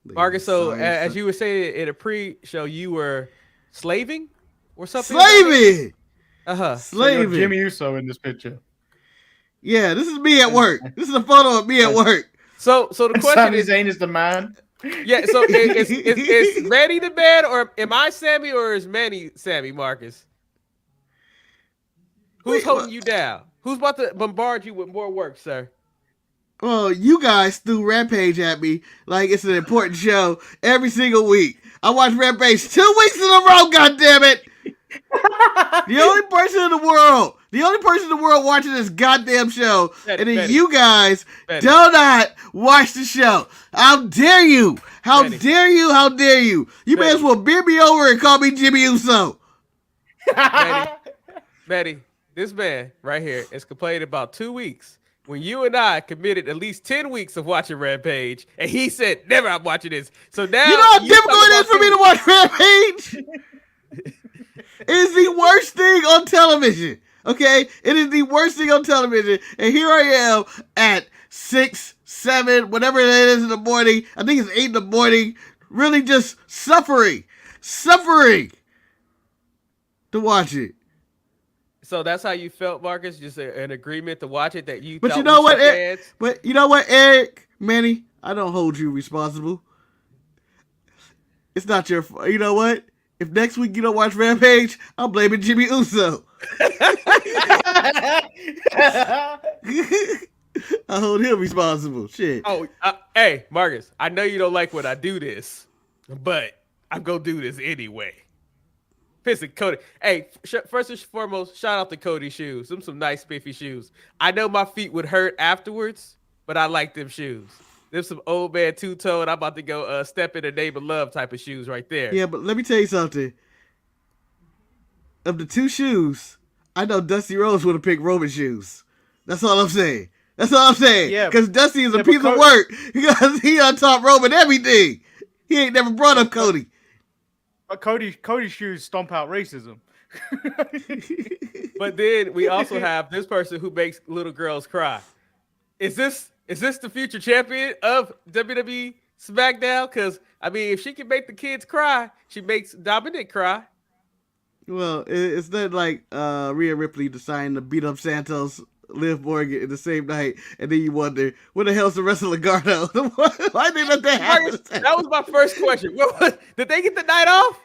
Marcus, so as you were saying in a pre-show, you were slaving or something? Slaving! So you're Jimmy Uso in this picture. Yeah, this is me at work. This is a photo of me at work. So the question Sami is, Zayn is the man. Yeah, so is Manny the man, or am I Sammy, or is Manny Sammy, Marcus? Who's holding you down? Who's about to bombard you with more work, sir? Well, you guys threw Rampage at me like it's an important show every single week. I watch Rampage 2 weeks in a row, goddammit! The only person in the world watching this goddamn show, and then you guys do not watch the show. How dare you? How dare you? How dare you? You may as well beer me over and call me Jimmy Uso. Betty, this man right here is complaining about 2 weeks when you and I committed at least 10 weeks of watching Rampage, and he said, never I'm watching this. So now you know how difficult it is for me to watch Rampage? It is the worst thing on television. Okay? It is the worst thing on television. And here I am at 6, 7, whatever it is in the morning. I think it's 8 in the morning. Really just suffering to watch it. So that's how you felt, Marcus? Just an agreement to watch it that you But thought you know what, Eric? Eric, Manny? I don't hold you responsible. It's not your fault. You know what? If next week you don't watch Rampage, I'm blaming Jimmy Uso. I hold him responsible. Shit. Oh, hey, Marcus, I know you don't like when I do this, but I'm going to do this anyway. Pissing Cody. Hey, first and foremost, shout out to Cody's shoes. Some nice spiffy shoes. I know my feet would hurt afterwards, but I like them shoes. There's some old man two-toe, and I'm about to go step in the name of love type of shoes right there. Yeah, but let me tell you something. Of the two shoes, I know Dusty Rhodes would have picked Roman shoes. That's all I'm saying. Yeah, because Dusty is a piece of work. Because he on top Roman everything. He ain't never brought up Cody. But Cody's shoes stomp out racism. But then we also have this person who makes little girls cry. Is this the future champion of WWE SmackDown? Because, I mean, if she can make the kids cry, she makes Dominic cry. Well, it's not like Rhea Ripley deciding to beat up Santos, Liv Morgan in the same night, and then you wonder, where the hell's the rest of Legado? Why did they let that happen? That was my first question. Did they get the night off?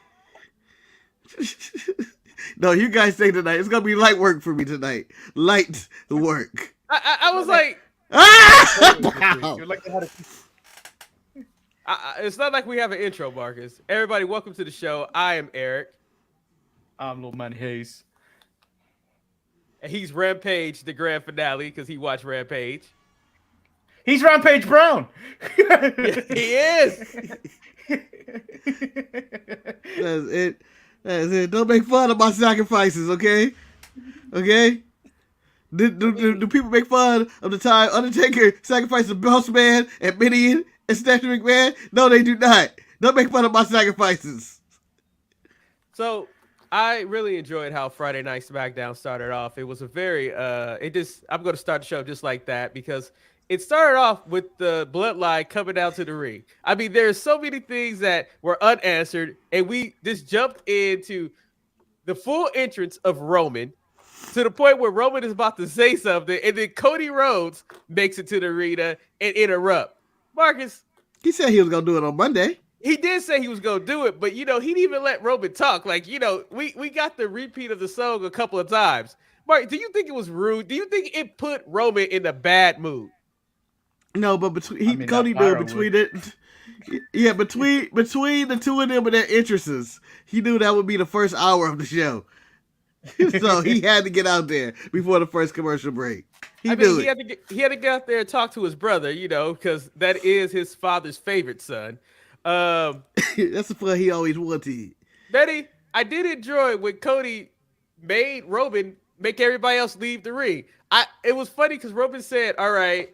No, you guys say tonight. It's going to be light work for me tonight. Light work. I was like... Wow. It's not like we have an intro, Marcus. Everybody, welcome to the show. I am Eric. I'm little Manny Hayes. And he's Rampage, the grand finale, because he watched Rampage. He's Rampage Brown. Yeah, he is. That's it. Don't make fun of my sacrifices, okay? Okay? Do people make fun of the time Undertaker sacrificed the Boss Man and Mideon and Stephanie McMahon? No, they do not. Don't make fun of my sacrifices. So I really enjoyed how Friday Night SmackDown started off. It was a very I'm going to start the show just like that because it started off with the Bloodline coming down to the ring. I mean, there's so many things that were unanswered, and we just jumped into the full entrance of Roman to the point where Roman is about to say something, and then Cody Rhodes makes it to the arena and interrupt. Marcus, he said he was going to do it on Monday. He did say he was going to do it, but, he didn't even let Roman talk. Like, we got the repeat of the song a couple of times. Mark, do you think it was rude? Do you think it put Roman in a bad mood? No, but Cody knew between it. Yeah, between the two of them and their interests, he knew that would be the first hour of the show. So he had to get out there before the first commercial break. He had to get out there and talk to his brother, because that is his father's favorite son. That's the fun he always wanted. Betty, I did enjoy when Cody made Roman make everybody else leave the ring. It was funny because Roman said, all right,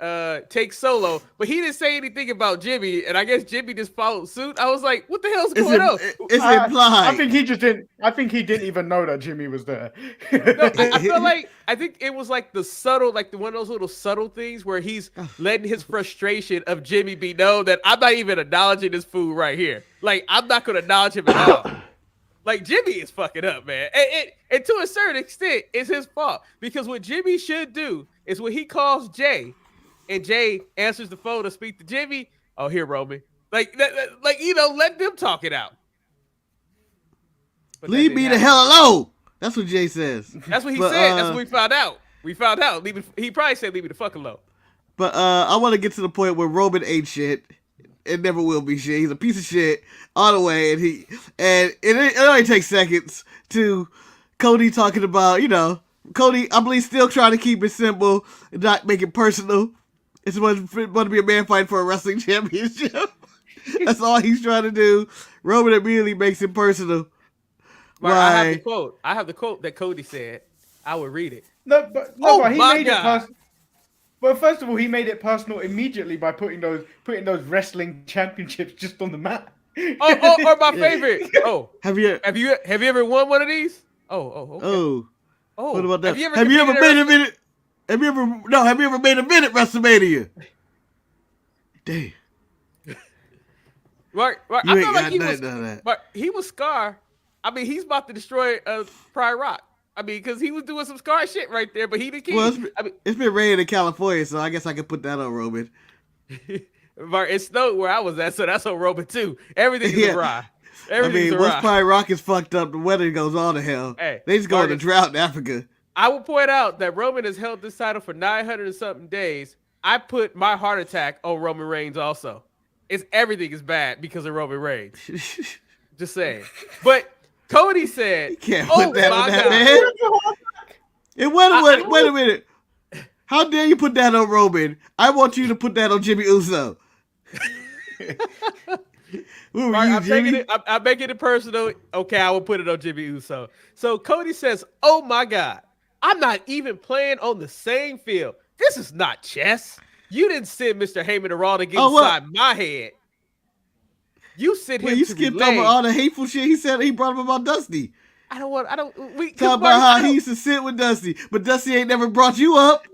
take Solo, but he didn't say anything about Jimmy, and I guess Jimmy just followed suit. I was like, what the hell's going on? It's implied. I think he just didn't. I think he didn't even know that Jimmy was there. No, I feel like I think it was like the subtle, like one of those little subtle things where he's letting his frustration of Jimmy be known that I'm not even acknowledging this fool right here. Like I'm not going to acknowledge him at all. Like Jimmy is fucking up, man, and to a certain extent, it's his fault because what Jimmy should do is when he calls Jay, and Jay answers the phone to speak to Jimmy. Oh, here, Roman, like let them talk it out. But leave me the hell alone. That's what Jay says. That's what he said. That's what we found out. We found out. He probably said, "Leave me the fuck alone." But I want to get to the point where Roman ain't shit. It never will be shit. He's a piece of shit all the way, and it only takes seconds to Cody talking about, Cody, I believe, still trying to keep it simple and not make it personal. It's want to be a man fighting for a wrestling championship. That's all he's trying to do. Roman immediately makes it personal. Right, I have the quote that Cody said. I will read it. But he made it personal. But first of all, he made it personal immediately by putting those wrestling championships just on the mat. Or my favorite. Oh, have you ever won one of these? Okay. Oh, what about that? Have you ever made a minute? Have you ever made a minute WrestleMania? Damn. Mark, I feel like he was Scar. I mean, he's about to destroy Pride Rock. I mean, because he was doing some Scar shit right there, but he didn't keep. Well, it's been raining in California, so I guess I could put that on Roman. Mark, it snowed where I was at, so that's on Roman too. Everything is awry. Once Pride Rock is fucked up, the weather goes all to hell. Hey, they just go in a drought in Africa. I will point out that Roman has held this title for 900 and something days. I put my heart attack on Roman Reigns also. Everything is bad because of Roman Reigns. Just saying. But Cody said, you can't put that on that man. And wait a minute. How dare you put that on Roman? I want you to put that on Jimmy Uso. I'm making it personal. Okay, I will put it on Jimmy Uso. So Cody says, oh my God, I'm not even playing on the same field. This is not chess. You didn't send Mr. Heyman to Raw to get inside my head. You sit here. You skipped over all the hateful shit he said. He brought up about Dusty. Talk about how he used to sit with Dusty, but Dusty ain't never brought you up.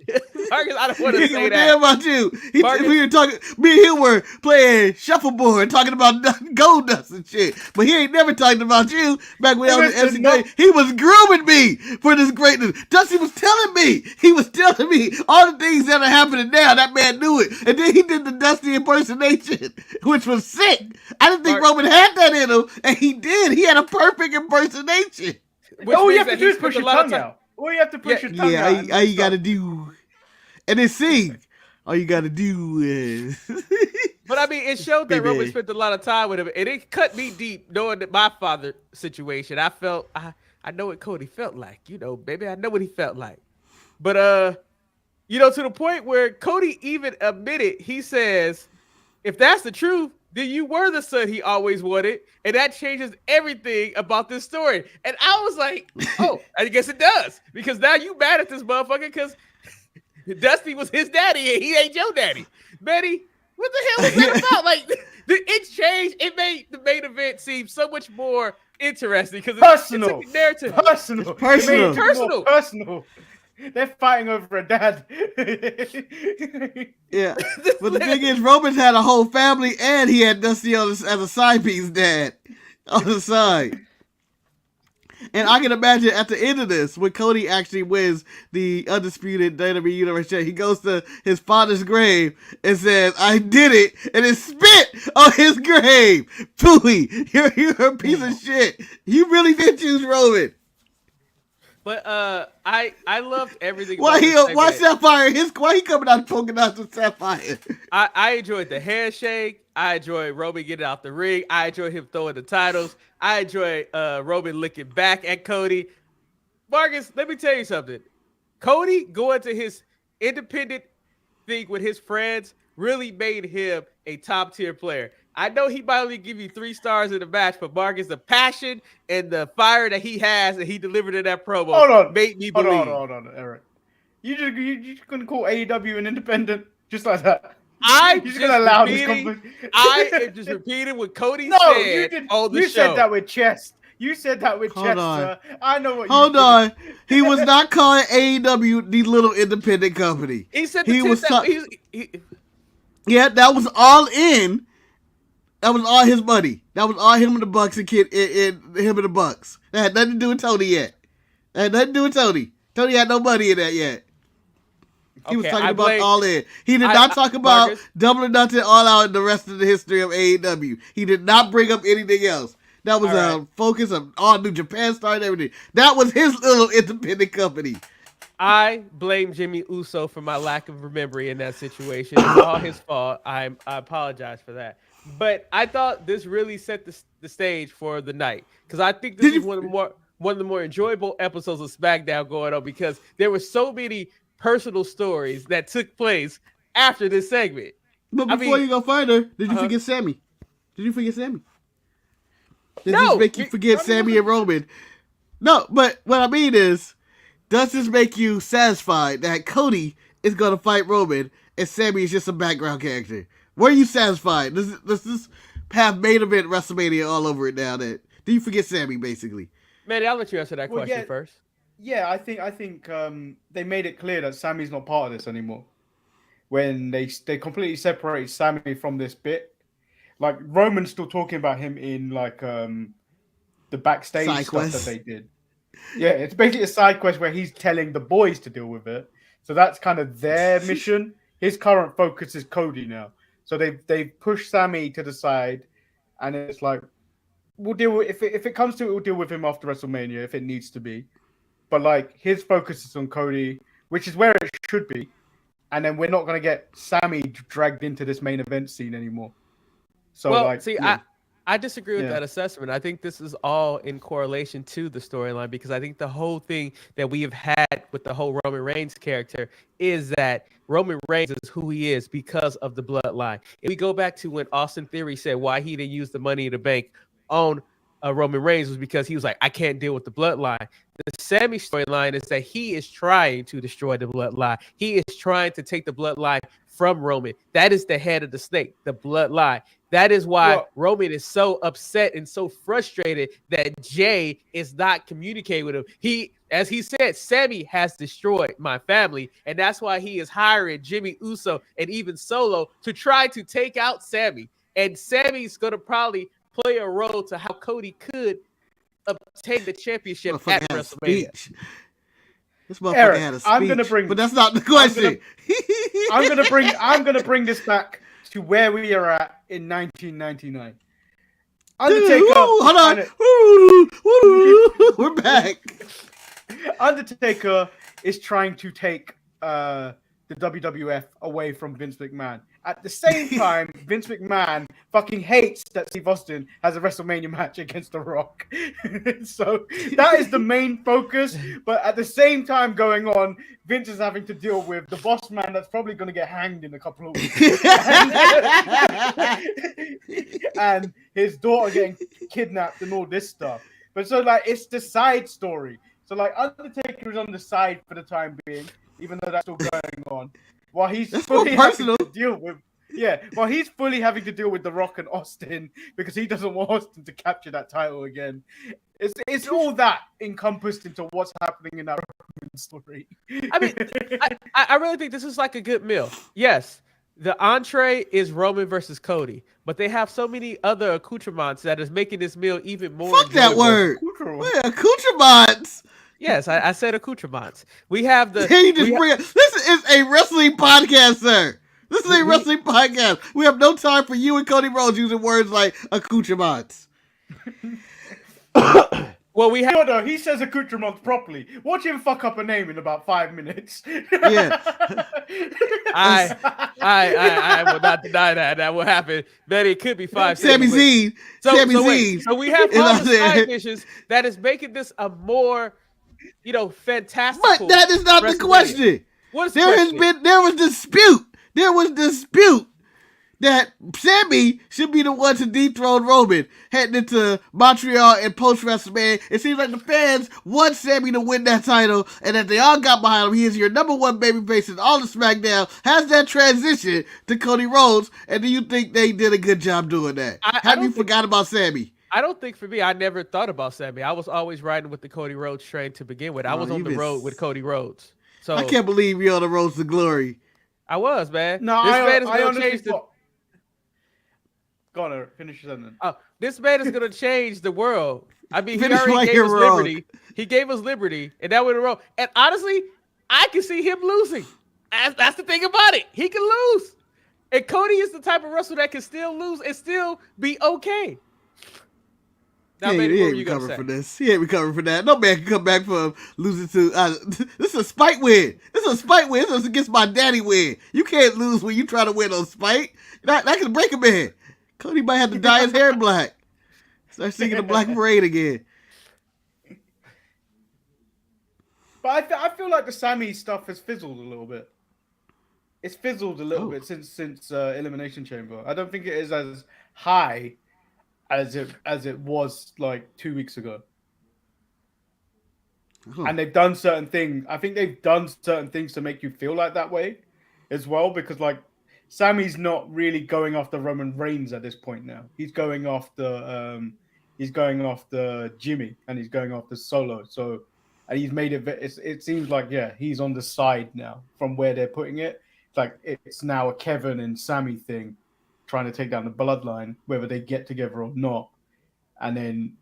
Marcus, I don't want to say that. Damn about you. We were talking. Me and him were playing shuffleboard, talking about gold dust and shit. But he ain't never talking about you. Back when I was in NCAA, he was grooming me for this greatness. Dusty was telling me. He was telling me all the things that are happening now. That man knew it, and then he did the Dusty impersonation, which was sick. I didn't think Roman had that in him, and he did. He had a perfect impersonation. All you have to do is push your tongue out. All you have to push your tongue out. Yeah, all you got to do. And then sing. All you got to do is. But I mean, it showed that Roman spent a lot of time with him. And it cut me deep knowing that my father situation. I felt, I know what Cody felt like. Baby, I know what he felt like. But, to the point where Cody even admitted, he says, if that's the truth, then you were the son he always wanted, and that changes everything about this story. And I was like, oh, I guess it does. Because now you mad at this motherfucker because Dusty was his daddy and he ain't your daddy. Betty, what the hell is that about? Like, it changed. It made the main event seem so much more interesting because it's a narrative. Personal. They're fighting over a dad. Yeah. But the thing is, Roman's had a whole family and he had Dusty as a side piece dad on the side. And I can imagine at the end of this, when Cody actually wins the undisputed WWE Universe Championship, he goes to his father's grave and says, I did it, and it spit on his grave. Pooey, you're a piece of shit. You really did choose Roman. But I loved everything. Why Sapphire? Why he coming out poking out with Sapphire? I enjoyed the handshake. I enjoyed Roman getting out the ring. I enjoyed him throwing the titles. I enjoyed Roman looking back at Cody. Marcus, let me tell you something. Cody going to his independent thing with his friends really made him a top tier player. I know he might only give you 3 stars in the match, but Marcus, the passion and the fire that he has and he delivered in that promo made me believe. Hold on, Eric. You just gonna call AEW an independent just like that? I'm just repeating what Cody said on the show. You said that with chest. You said that with chest, sir. I know what Hold on. He was not calling AEW the little independent company. He said yeah, that was all in. That was all his money. That was all him and the Bucks and him and the Bucks. That had nothing to do with Tony yet. Tony had no money in that yet. He was talking about All In. He did not talk about Marcus, Double or Nothing, All Out, and the rest of the history of AEW. He did not bring up anything else. That was a focus of all New Japan Star and everything. That was his little independent company. I blame Jimmy Uso for my lack of memory in that situation. It's all his fault. I apologize for that. But I thought this really set the stage for the night because I think this is one of the more enjoyable episodes of SmackDown going on because there were so many personal stories that took place after this segment. But before you go further, did you forget Sammy? Did this make you forget Sammy and Roman? No, but what I mean is, does this make you satisfied that Cody is going to fight Roman and Sammy is just a background character? Were you satisfied? Does this have main event WrestleMania all over it now? Do you forget Sammy, basically? Manny, I'll let you answer that question first. Yeah, I think they made it clear that Sammy's not part of this anymore. When they completely separate Sammy from this bit, like Roman's still talking about him in like the backstage stuff that they did. Yeah, it's basically a side quest where he's telling the boys to deal with it. So that's kind of their mission. His current focus is Cody now. So they've pushed Sammy to the side, and it's like we'll deal with if it comes to it, we'll deal with him after WrestleMania if it needs to be. But like his focus is on Cody, which is where it should be. And then we're not going to get Sammy dragged into this main event scene anymore. So I disagree with that assessment. I think this is all in correlation to the storyline because I think the whole thing that we have had with the whole Roman Reigns character is that Roman Reigns is who he is because of the bloodline. If we go back to when Austin Theory said why he didn't use the Money in the Bank on Roman Reigns was because he was like, I can't deal with the bloodline. The Sammy storyline is that he is trying to destroy the bloodline. He is trying to take the bloodline from Roman. That is the head of the snake, the bloodline. That is why Roman is so upset and so frustrated that Jay is not communicating with him. As he said, Sammy has destroyed my family, and that's why he is hiring Jimmy Uso and even Solo to try to take out Sammy. And Sammy's going to probably play a role to how Cody could obtain the championship at WrestleMania. This motherfucker had a speech, but that's not the question. I'm gonna bring this back to where we are at in 1999. Undertaker. Hold on. We're back. Undertaker is trying to take the WWF away from Vince McMahon. At the same time, Vince McMahon fucking hates that Steve Austin has a WrestleMania match against The Rock. So that is the main focus. But at the same time going on, Vince is having to deal with the boss man that's probably going to get hanged in a couple of weeks. And his daughter getting kidnapped and all this stuff. But so like it's the side story. So like Undertaker is on the side for the time being, even though that's still going on. While he's fully having to deal with, while he's fully having to deal with The Rock and Austin because he doesn't want Austin to capture that title again. It's all that encompassed into what's happening in that story. I mean, I really think this is like a good meal. Yes, the entree is Roman versus Cody, but they have so many other accoutrements that is making this meal even more. Fuck that word. Accoutrements. Yes, I said accoutrements. We have the. This is a wrestling podcast, sir. This is a wrestling podcast. We have no time for you and Cody Rhodes using words like accoutrements. Well, we have. No, he says accoutrements properly. Watch him fuck up a name in about 5 minutes. Yeah. I will not deny that. That will happen. But it could be 5 seconds. Sami Zayn. So we have all the side dishes that is making this a more, fantastic. But that is not the question. What is the question? There was dispute that Sammy should be the one to dethrone Roman heading into Montreal and post-WrestleMania. It seems like the fans want Sammy to win that title, and that they all got behind him. He is your number one babyface in all of SmackDown. Has that transition to Cody Rhodes, and do you think they did a good job doing that? Have you forgot about Sammy? I don't think for me, I never thought about Sammy. I was always riding with the Cody Rhodes train to begin with. I was on the road with Cody Rhodes. So I can't believe you're on the road to glory. I was, man. No, this man is going to change the... Go on, Eric. Finish your sentence. This man is going to change the world. I mean, he already gave us liberty. He gave us liberty, and that went in a row. And honestly, I can see him losing. That's the thing about it. He can lose. And Cody is the type of wrestler that can still lose and still be okay. Now, he ain't recovering from this. He ain't recovering from that. No man can come back from losing to... this is a spite win. This is a spite win. This is against my daddy win. You can't lose when you try to win on spite. That can break a man. Cody might have to dye his hair black. Start singing the Black Parade again. But I feel like the Sammy stuff has fizzled a little bit. It's fizzled a little bit since Elimination Chamber. I don't think it is as high as it was like 2 weeks ago. And they've done certain things. I think they've done certain things to make you feel like that way as well, because like Sammy's not really going after Roman Reigns at this point now. He's going after Jimmy, and he's going after Solo. So, and he's made it. It seems like he's on the side now from where they're putting it. It's like it's now a Kevin and Sammy thing, trying to take down the Bloodline, whether they get together or not. And then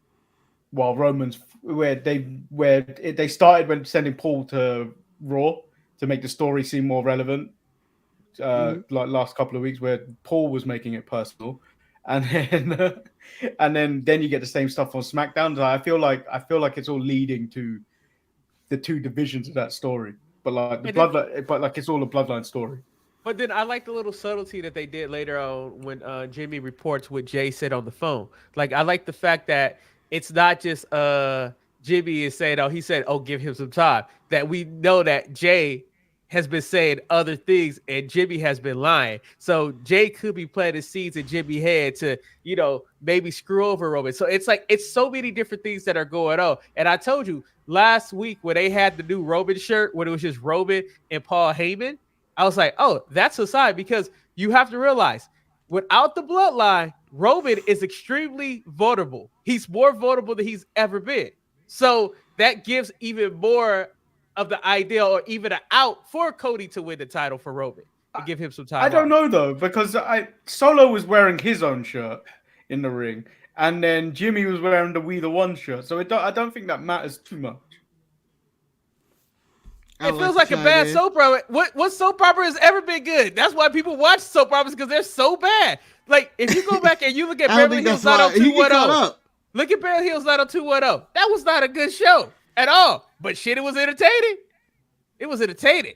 while Roman's where they started when sending Paul to Raw to make the story seem more relevant. Like last couple of weeks where Paul was making it personal, and then you get the same stuff on SmackDown. So I feel like it's all leading to the two divisions of that story, but like it's all a Bloodline story. But then I like the little subtlety that they did later on when Jimmy reports what Jay said on the phone. Like I like the fact that it's not just Jimmy is saying, he said, give him some time. That we know that Jay has been saying other things and Jimmy has been lying. So Jay could be planting seeds in Jimmy's head to, maybe screw over Roman. So it's like, it's so many different things that are going on. And I told you last week when they had the new Roman shirt, when it was just Roman and Paul Heyman, I was like, that's a sign, because you have to realize without the Bloodline, Roman is extremely vulnerable. He's more vulnerable than he's ever been. So that gives even more of the idea or even an out for Cody to win the title for Roman and give him some time. I don't know though, because Solo was wearing his own shirt in the ring, and then Jimmy was wearing the We the One shirt. So I don't think that matters too much. It feels like a bad soap opera. What soap opera has ever been good? That's why people watch soap operas, because they're so bad. Like if you go back and you look at Beverly Hills 90210, look at Beverly Hills 90210. That was not a good show at all. But shit, it was entertaining. It was entertaining.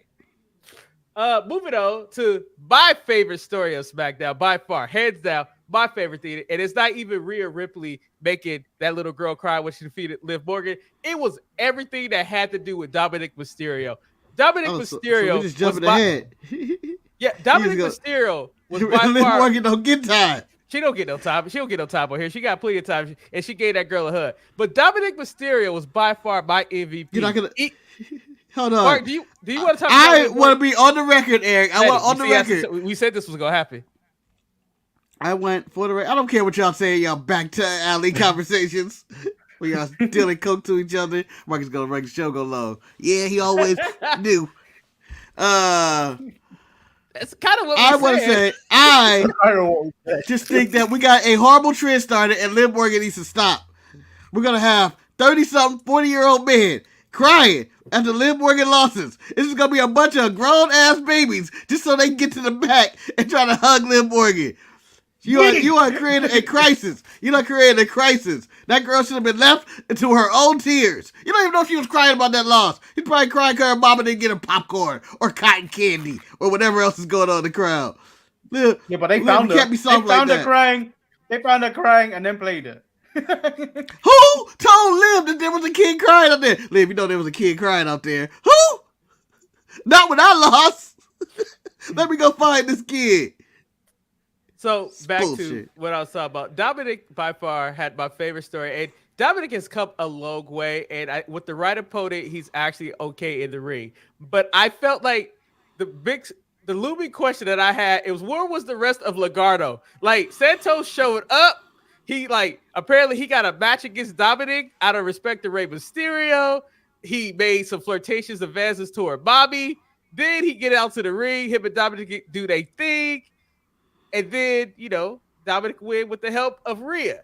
Moving on to my favorite story of SmackDown, by far, hands down, my favorite thing. And it's not even Rhea Ripley making that little girl cry when she defeated Liv Morgan. It was everything that had to do with Dominic Mysterio. Mysterio. So just jumping ahead. Dominic Mysterio was by Liv far. Morgan don't get time. She don't get no time. She don't get no time on here. She got plenty of time, and she gave that girl a hug. But Dominic Mysterio was by far my MVP. You're not gonna. Hold on. Mark, do you want to talk? I want to be on the record, Eric. I want on the record. We said this was gonna happen. I went for the record. I don't care what y'all say. Y'all back to alley conversations. We y'all dealing coke to each other. Marcus gonna make the show go low. Yeah, he always do. That's kind of what I want to say. I just think that we got a horrible trend started, and Liv Morgan needs to stop. We're gonna have 30-something, 40-year-old men crying after Liv Morgan losses. This is gonna be a bunch of grown-ass babies just so they can get to the back and try to hug Liv Morgan. You are creating a crisis. You're not creating a crisis. That girl should have been left to her own tears. You don't even know if she was crying about that loss. She's probably crying because her mama didn't get her popcorn or cotton candy or whatever else is going on in the crowd. But they found her. They found her crying. They found her crying and then played it. Who told Liv that there was a kid crying out there? Liv, you know there was a kid crying out there. Who? Not when I lost. Let me go find this kid. So It's back to bullshit. what I was talking about. Dominic by far had my favorite story, and Dominic has come a long way. And with the right opponent, he's actually okay in the ring. But I felt like the big, the looming question that I had, it was, where was the rest of Legardo? Like, Santos showed up. He apparently he got a match against Dominic out of respect to Rey Mysterio. He made some flirtatious advances toward Bobby. Then he get out to the ring. Him and Dominic do their thing. And then, Dominic win with the help of Rhea.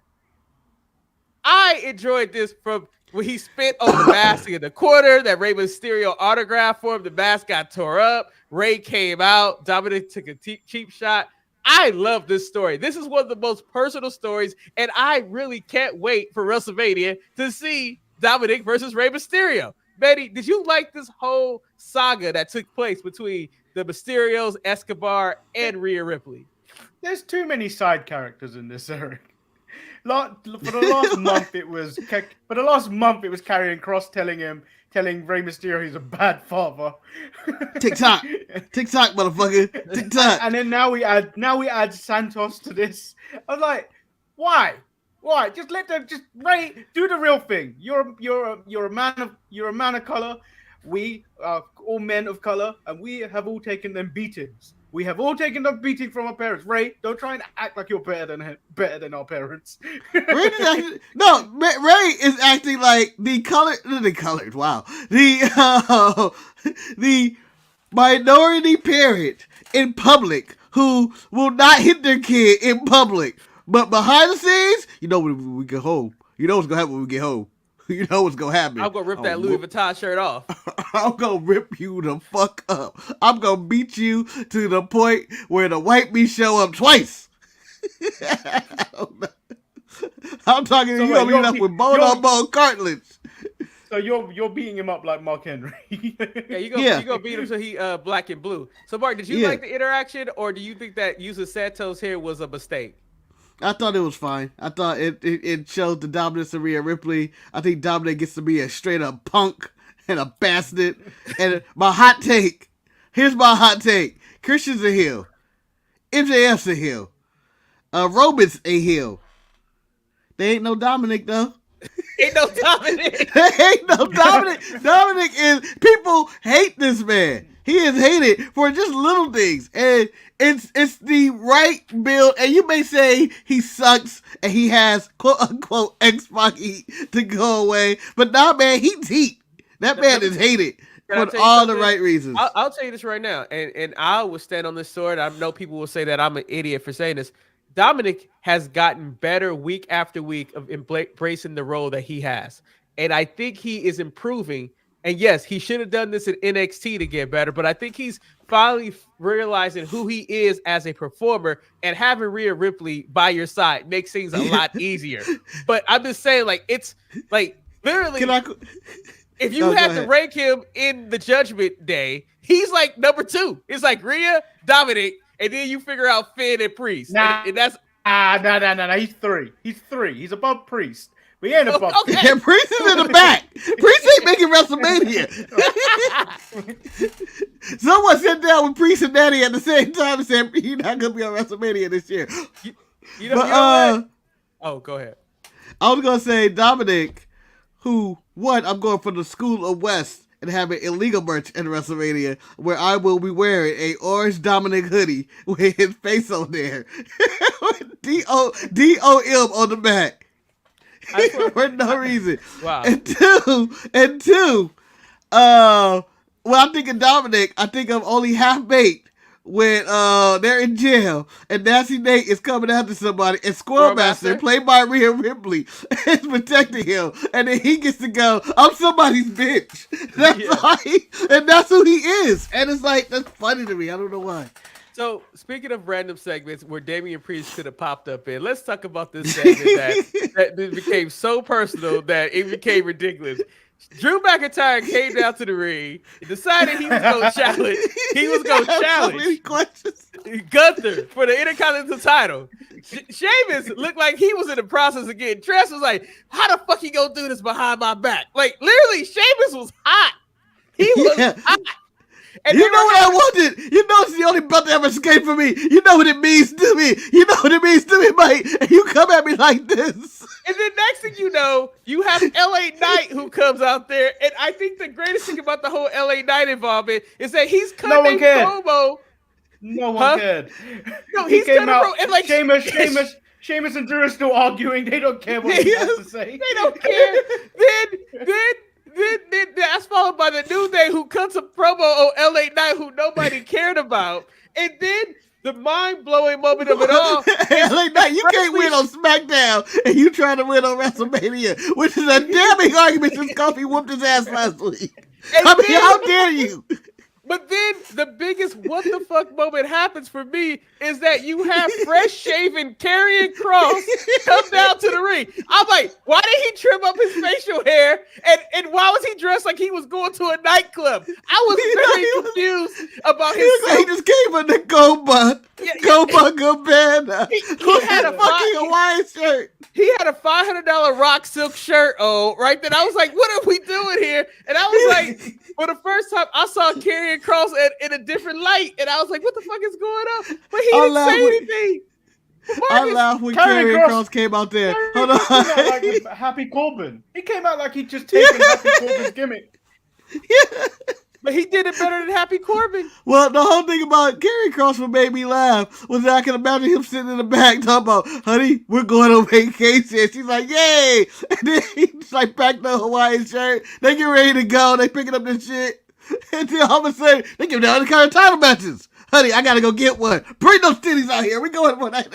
I enjoyed this from when he spit on the mask in the corner, that Rey Mysterio autograph for him. The mask got tore up. Rey came out. Dominic took a cheap shot. I love this story. This is one of the most personal stories, and I really can't wait for WrestleMania to see Dominic versus Rey Mysterio. Betty, did you like this whole saga that took place between the Mysterios, Escobar, and Rhea Ripley? There's too many side characters in this, Eric. For the last month, it was Karrion Kross telling Rey Mysterio he's a bad father. TikTok, motherfucker, TikTok. And then now we add Santos to this. I was like, why? Just let them Rey do the real thing. You're a man of color. We are all men of color, and we have all taken them beatings. We have all taken the beating from our parents. Rey, don't try and act like you're better than our parents. Ray is acting like the colored. Wow, the minority parent in public who will not hit their kid in public, but behind the scenes, when we get home, what's gonna happen when we get home. You know what's gonna happen. I'm gonna rip that Louis Vuitton shirt off. I'm gonna rip you the fuck up. I'm gonna beat you to the point where the white meat show up twice. I'm talking to you gonna end up with bone cartilage. So you're beating him up like Mark Henry. Yeah, you gonna beat him so he black and blue. So Mark, did you like the interaction, or do you think that using Santos here was a mistake? I thought it was fine. I thought it showed the dominance of Rhea Ripley. I think Dominic gets to be a straight up punk and a bastard. And here's my hot take. Christian's a heel. MJF's a heel. Roman's a heel. They ain't no Dominic though. Ain't no Dominic. Ain't no Dominic. Dominic is, people hate this man. He is hated for just little things, and it's the right build. And you may say he sucks and he has quote unquote X-Pac heat to go away, but nah, man, he's heat. That man is hated for all the right reasons. I'll tell you this right now, and I will stand on this sword. I know people will say that I'm an idiot for saying this. Dominic has gotten better week after week of embracing the role that he has, and I think he is improving. And yes, he should have done this in NXT to get better, but I think he's finally realizing who he is as a performer, and having Rhea Ripley by your side makes things a lot easier. But I'm just saying, like, it's like literally, if you had to rank him in the Judgment Day, he's like number 2. It's like Rhea, Dominic, and then you figure out Finn and Priest. And that's no. He's 3. He's above Priest. We ain't above. Okay. Yeah, Priest is in the back. Priest ain't making WrestleMania. Someone sat down with Priest and Natty at the same time and said, "You're not gonna be on WrestleMania this year." You know what? Oh, go ahead. I was gonna say Dominic, I'm going for the School of West and having illegal merch at WrestleMania, where I will be wearing a orange Dominic hoodie with his face on there, DOM on the back. For no reason. Wow. And two, when I think of Dominic, I think of only half baked when they're in jail and Nasty Nate is coming after somebody and Squirrel Master, played by Rhea Ripley, is protecting him, and then he gets to go, "I'm somebody's bitch." That's who he is. And it's like, that's funny to me. I don't know why. So, speaking of random segments where Damian Priest could have popped up in, let's talk about this segment that became so personal that it became ridiculous. Drew McIntyre came down to the ring and decided he was going to challenge. He was going to challenge Gunther for the Intercontinental title. Sheamus looked like he was in the process of getting dressed. Was like, how the fuck he going to do this behind my back? Like, literally, Sheamus was hot. He was hot. And you know what I wanted. You know it's the only belt that ever escaped from me. You know what it means to me. You know what it means to me, mate. And you come at me like this. And then next thing you know, you have LA Knight who comes out there. And I think the greatest thing about the whole LA Knight involvement is that he's cutting a promo. No one cared. No, he's cutting a promo. And like Sheamus and Drew are still arguing. They don't care what he has to say. They don't care. Then that's followed by the New Day who cuts a promo on LA Knight who nobody cared about. And then the mind-blowing moment of it all. LA Knight, you can't win on SmackDown and you trying to win on WrestleMania, which is a damning argument since Kofi whooped his ass last week. How dare you? But then the biggest what the fuck moment happens for me is that you have fresh shaven Karrion Kross come down to the ring. I'm like, why did he trim up his facial hair? And why was he dressed like he was going to a nightclub? I was very confused about his. He just came in the Goba Cabana. He had a fucking Hawaiian shirt. He had a $500 rock silk shirt on, right? Then I was like, what are we doing here? And I was like, for the first time, I saw Karrion Kross in a different light, and I was like, what the fuck is going on? But he didn't say anything. I laughed when Karrion Kross came out there. Hold on. Like Happy Corbin. He came out like he'd just taken Happy Corbin's gimmick. Yeah. But he did it better than Happy Corbin. Well, the whole thing about Karrion Kross what made me laugh was that I can imagine him sitting in the back talking about, honey, we're going on vacation. She's like, yay! And then he's like, back the Hawaiian shirt. They get ready to go. They picking up this shit. And then all of a sudden, they give down the kind of title matches. Honey, I gotta go get one. Bring those titties out here. We going one night.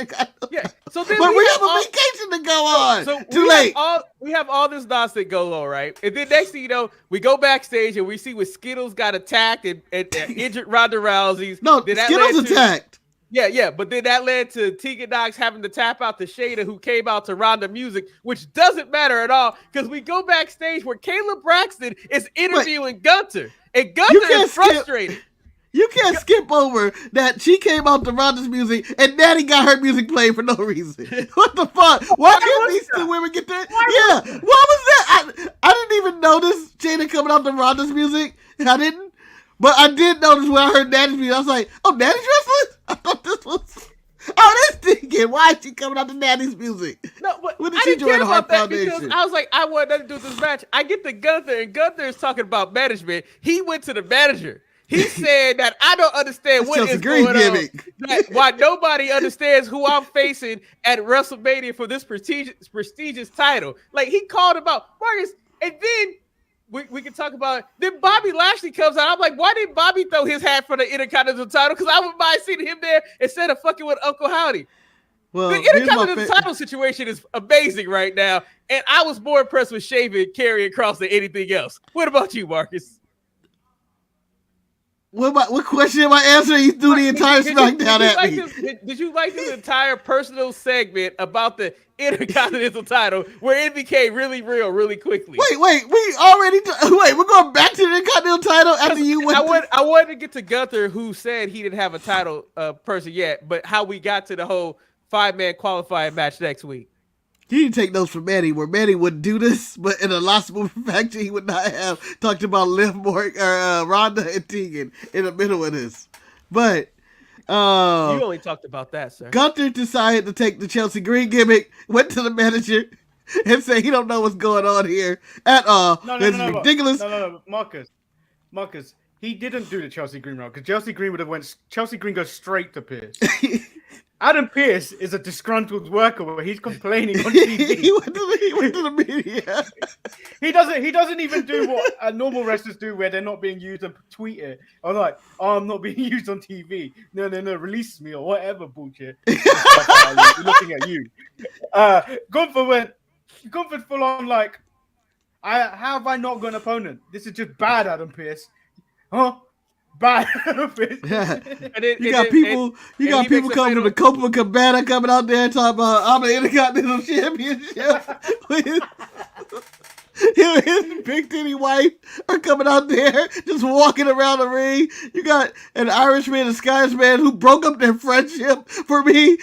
Yeah. So then but we have a vacation to go on. So Too late. We have all this nonsense go on, right? And then next thing you know, we go backstage and we see where Skittles got attacked and injured Ronda Rousey. No, Skittles attacked. Yeah, but then that led to Tegan Knox having to tap out to Shayna, who came out to Ronda music, which doesn't matter at all because we go backstage where Kayla Braxton is interviewing Gunther, and Gunther is frustrated. You can't skip over that she came out to Ronda's music and Natty got her music played for no reason. What the fuck? Why can't these two women get that? Yeah, what was that? I didn't even notice Shayna coming out to Ronda's music. I didn't. But I did notice when I heard Natty's music. I was like, oh, Natty's wrestling? I thought this was... Oh, this thinking. Why is she coming out to Natty's music? No, but when did she join the Heart Foundation? I was like, I want nothing to do with this match. I get the Gunther, and Gunther is talking about management. He went to the manager. He said that I don't understand what is going on. That why nobody understands who I'm facing at WrestleMania for this prestigious title. Like, he called him out. Marcus, and then we can talk about it. Then Bobby Lashley comes out. I'm like, why didn't Bobby throw his hat for the Intercontinental title? Because I wouldn't mind seeing him there instead of fucking with Uncle Howdy. Well, the Intercontinental title situation is amazing right now, and I was more impressed with shaving Karrion Kross than anything else. What about you, Marcus? What question am I answering? You threw the entire SmackDown at me. Did you like this entire personal segment about the Intercontinental title where it became really real really quickly? Wait, we're going back to the Intercontinental title after you went. I wanted to get to Gunther, who said he didn't have a title person yet, but how we got to the whole 5-man qualifying match next week. You need to take notes from Manny, where Manny would do this, but in a Lost Movie Factory, he would not have talked about Liv Morgan or Ronda and Tegan in the middle of this. But you only talked about that, sir. Gunther decided to take the Chelsea Green gimmick, went to the manager, and said he don't know what's going on here at all. No, ridiculous. No, Marcus. He didn't do the Chelsea Green route because Chelsea Green would have went. Chelsea Green goes straight to Pierce. Adam Pearce is a disgruntled worker where he's complaining on TV. he went to the media. He doesn't even do what normal wrestlers do where they're not being used and tweet it. I'm like, oh, I'm not being used on TV. No, release me or whatever bullshit. Looking at you. Gunther full on like, how have I not got an opponent? This is just bad, Adam Pearce. Huh? Bad. You got people coming from the Copacabana coming out there talking about I'm an Intercontinental Championship. Him and his big titty wife are coming out there, just walking around the ring. You got an Irishman and a Scotsman who broke up their friendship for me.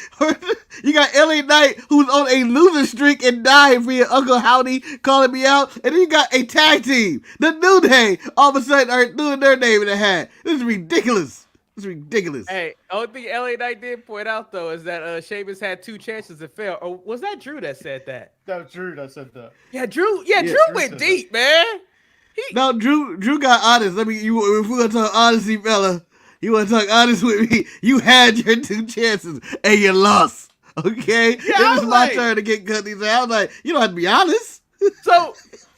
You got LA Knight who's on a losing streak and died via Uncle Howdy calling me out. And then you got a tag team, the New Day, all of a sudden are doing their name in the hat. This is ridiculous. It's ridiculous. Hey, only thing LA Knight did point out though is that Sheamus had 2 chances to fail. Or was that Drew that said that? That was Drew that said that. Yeah, Drew. Yeah, Drew went deep, man. No, Drew got honest. If we're gonna talk honesty, fella, you want to talk honest with me? You had your 2 chances and you lost. Okay, yeah, it was my turn to get cut these out. I was like, you don't have to be honest. So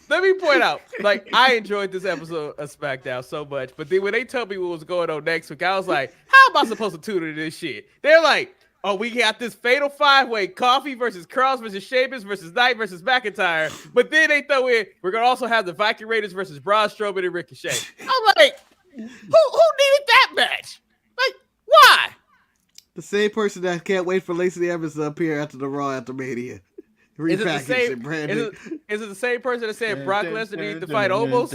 let me point out, like, I enjoyed this episode of SmackDown so much, but then when they told me what was going on next week, I was like, how am I supposed to tune into this shit? They're like, oh, we got this fatal 5-way, Coffee versus Cross versus Sheamus versus Knight versus McIntyre, but then they throw in, we're going to also have the Viking Raiders versus Braun Strowman and Ricochet. I'm like, who needed that match? Like, why? The same person that can't wait for Lacey Evans to appear after the Raw after Mania. Is it the same person that said Brock Lesnar needed to fight Omos?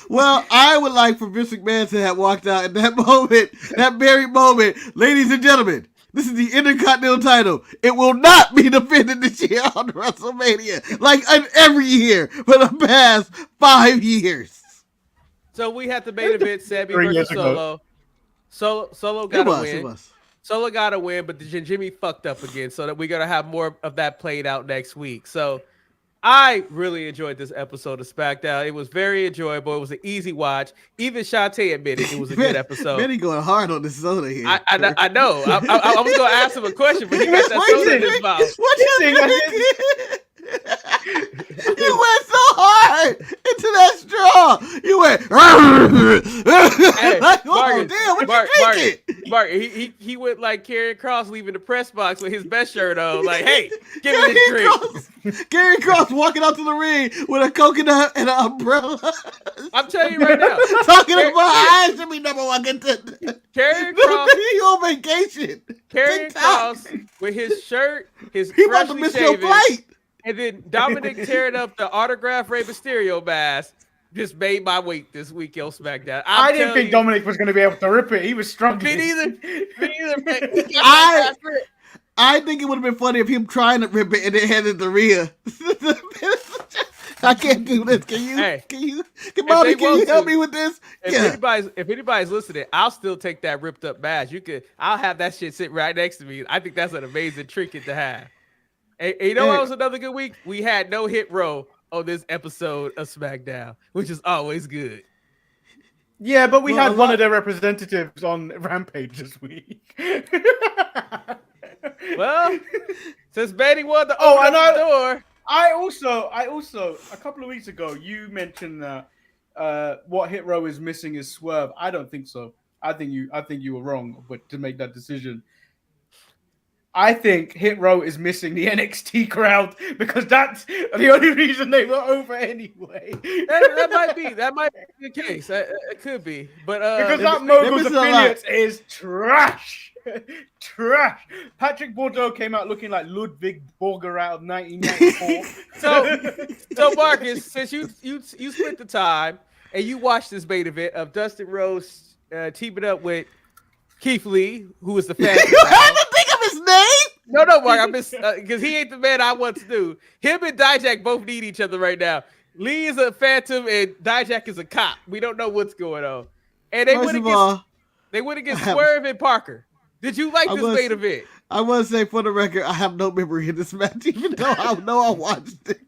Well, I would like for Vince McMahon to have walked out at that moment, that very moment. Ladies and gentlemen, this is the Intercontinental title. It will not be defended this year on WrestleMania, like every year for the past 5 years. So we had the main event, Sammy versus Solo. Solo got a win. Solo got a win, but Jimmy fucked up again, so that we're going to have more of that played out next week. So I really enjoyed this episode of SmackDown. It was very enjoyable. It was an easy watch. Even Shantae admitted it was a good episode. Manny going hard on this soda here. I know. I was going to ask him a question, but he got that soda in his mouth. What you thinking? You went so hard into that straw. You went. Hey, like, oh, damn, what you drinking? Mark, he went like Karrion Kross leaving the press box with his best shirt on. Like, hey, give me this drink. Karrion Kross walking out to the ring with a coconut and an umbrella. I'm telling you right now. Talking about I should be number 1 contender. Karrion Kross. You on vacation. Karrion Kross with his shirt, his he about to miss your flight. And then Dominic tearing up the autographed Rey Mysterio mask just made my weight this week on SmackDown. I didn't think Dominic was going to be able to rip it. He was struggling. Me neither. I think it would have been funny if him trying to rip it and then handed to Rhea. I can't do this. Can you help me with this? If anybody's listening, I'll still take that ripped up mask. I'll have that shit sit right next to me. I think that's an amazing trinket to have. And you know what was another good week? We had no hit row on this episode of SmackDown, which is always good. Yeah, but we had one of their representatives on Rampage this week. Well, since Manny won the door. I also a couple of weeks ago you mentioned that what hit row is missing is Swerve. I don't think so. I think you were wrong, but to make that decision. I think Hit Row is missing the NXT crowd because that's the only reason they were over anyway. That might be the case. It could be, but because that Mogul's affiliates is trash. Trash. Patrick Bordeaux came out looking like Ludwig Borger out of 1994. So Marcus, since you split the time and you watched this main event of Dustin Rhodes teaming up with Keith Lee, who was the fan. You had to think of his name? No, Mark. I miss because he ain't the man I want to do. Him and Dijak both need each other right now. Lee is a phantom and Dijak is a cop. We don't know what's going on. And they went against Swerve and Parker. Did you like this main event? I want to say for the record, I have no memory of this match, even though I know I watched it.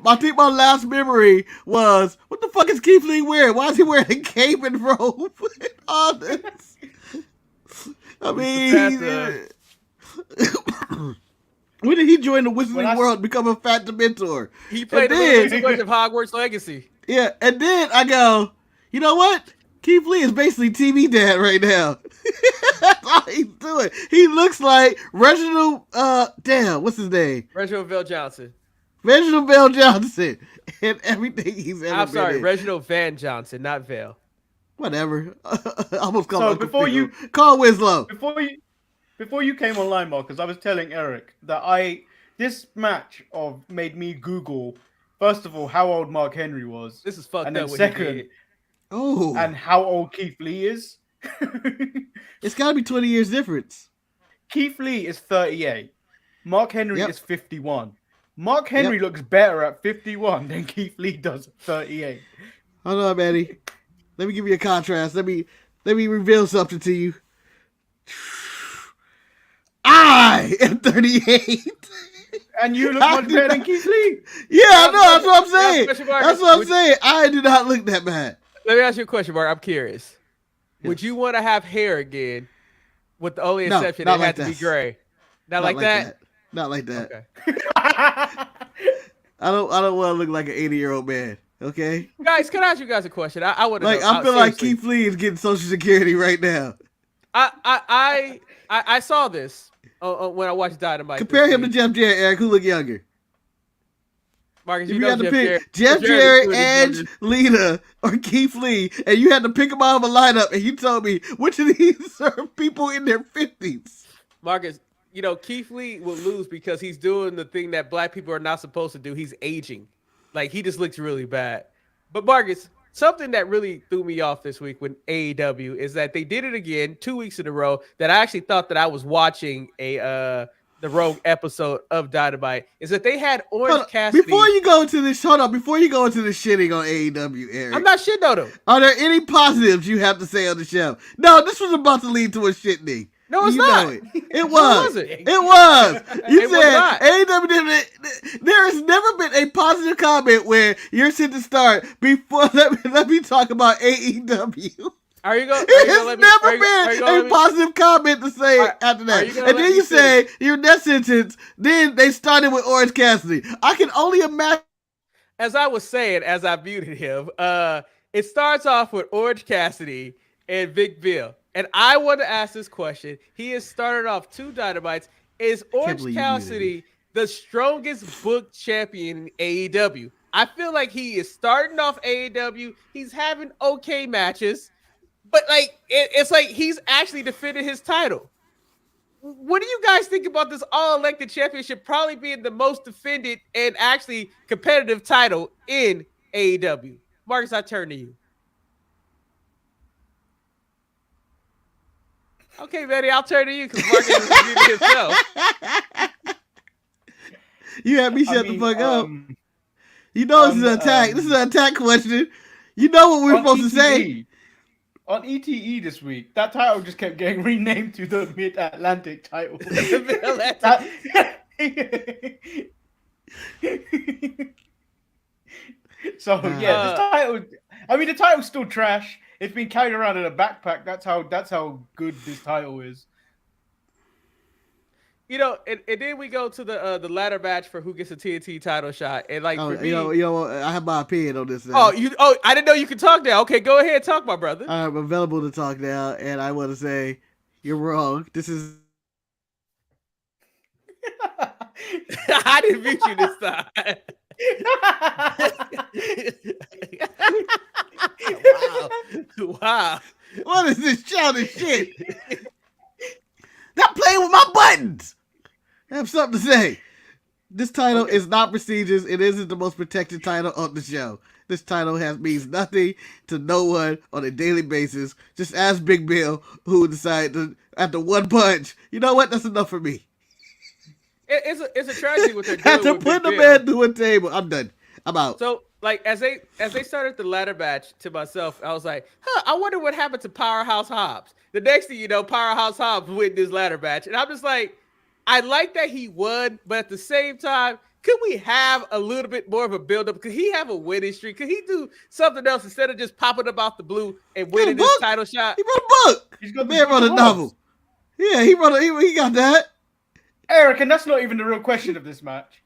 I think my last memory was, what the fuck is Keith Lee wearing? Why is he wearing a cape and robe and all this? I mean, when did he join the Wizarding World and become a Fat Dementor? He played the bunch of Hogwarts Legacy. Yeah, and then I go, you know what? Keith Lee is basically TV dad right now. That's all he's doing. He looks like Reginald, what's his name? Reginald Vell Johnson. Reginald Vell Johnson. And everything he's ever I'm sorry, been in. Reginald Van Johnson, not Vell. Whatever. I almost called him Call Winslow. Before you came online, Marcus, I was telling Eric that I this match made me Google, first of all, how old Mark Henry was. This is fucked and then up. second, and how old Keith Lee is. It's got to be 20 years difference. Keith Lee is 38. Mark Henry is 51. Mark Henry looks better at 51 than Keith Lee does at 38. Hold on, Manny. Let me give you a contrast. Let me reveal something to you. I am 38. And you look much better than Keith Lee. Yeah, I know. That's what I'm saying. That's what I'm saying. I do not look that bad. Let me ask you a question, Mark. I'm curious. Yes. Would you want to have hair again? With the only exception, it had to be gray. Not like that. Not like that. Okay. I don't want to look like an 80-year-old man. Okay. Guys, can I ask you guys a question? I want to. I feel like Keith Lee is getting Social Security right now. I saw this when I watched Dynamite. Compare him to Jeff Jarrett, Eric. Who look younger? Marcus, you had to pick Jeff Jarrett, Edge, Lita, or Keith Lee, and you had to pick them out of a lineup, and you told me which of these are people in their 50s. Marcus, Keith Lee will lose because he's doing the thing that black people are not supposed to do. He's aging. Like, he just looks really bad. But Marcus, something that really threw me off this week with AEW is that they did it again 2 weeks in a row that I actually thought that I was watching the Rogue episode of Dynamite, is that they had Orange Cassidy. Before you go into this shitting on AEW, Eric. I'm not shitting on them. Are there any positives you have to say on the show? No, this was about to lead to a shit thing. No, it's not. It was. It was. You said AEW did it. There has never been a positive comment where you're set to start before. Let me talk about AEW. It has never been a positive comment to say after that. And then you say your next sentence, then they started with Orange Cassidy. I can only imagine. As I was saying, as I muted him, it starts off with Orange Cassidy and Big Bill. And I want to ask this question. He has started off 2 Dynamites. Is Orange Cassidy the strongest booked champion in AEW? I feel like he is starting off AEW. He's having okay matches. But it's like he's actually defended his title. What do you guys think about this all-elected championship probably being the most defended and actually competitive title in AEW? Marcus, I turn to you. Okay, Betty, I'll turn to you because Marcus is muted himself. You had me shut the fuck up. You know this is an attack. This is an attack question. You know what we're supposed to say. On ETE this week, that title just kept getting renamed to the Mid-Atlantic title. So yeah, this title. I mean, the title's still trash. It's been carried around in a backpack. That's how good this title is. And then we go to the ladder match for who gets a TNT title shot. And for me, I have my opinion on this now. I didn't know you could talk now. Okay, go ahead, talk, my brother. I'm available to talk now, and I want to say you're wrong. This is. I didn't beat you this time. Wow. What is this childish shit? Not playing with my buttons. I have something to say. This title is not prestigious. It isn't the most protected title on the show. This title means nothing to no one on a daily basis. Just ask Big Bill, who decided to, after one punch, you know what? That's enough for me. It's a tragedy what they're doing. Have to put the man through a table. I'm done. I'm out. So, as they started the ladder match, to myself, I was like, I wonder what happened to Powerhouse Hobbs. The next thing you know, Powerhouse Hobbs win this ladder match. And I'm just like, I like that he won, but at the same time, could we have a little bit more of a build-up? Could he have a winning streak? Could he do something else instead of just popping up out the blue and winning this title shot? He wrote a book. The man wrote a novel. Yeah, he got that. Eric, and that's not even the real question of this match.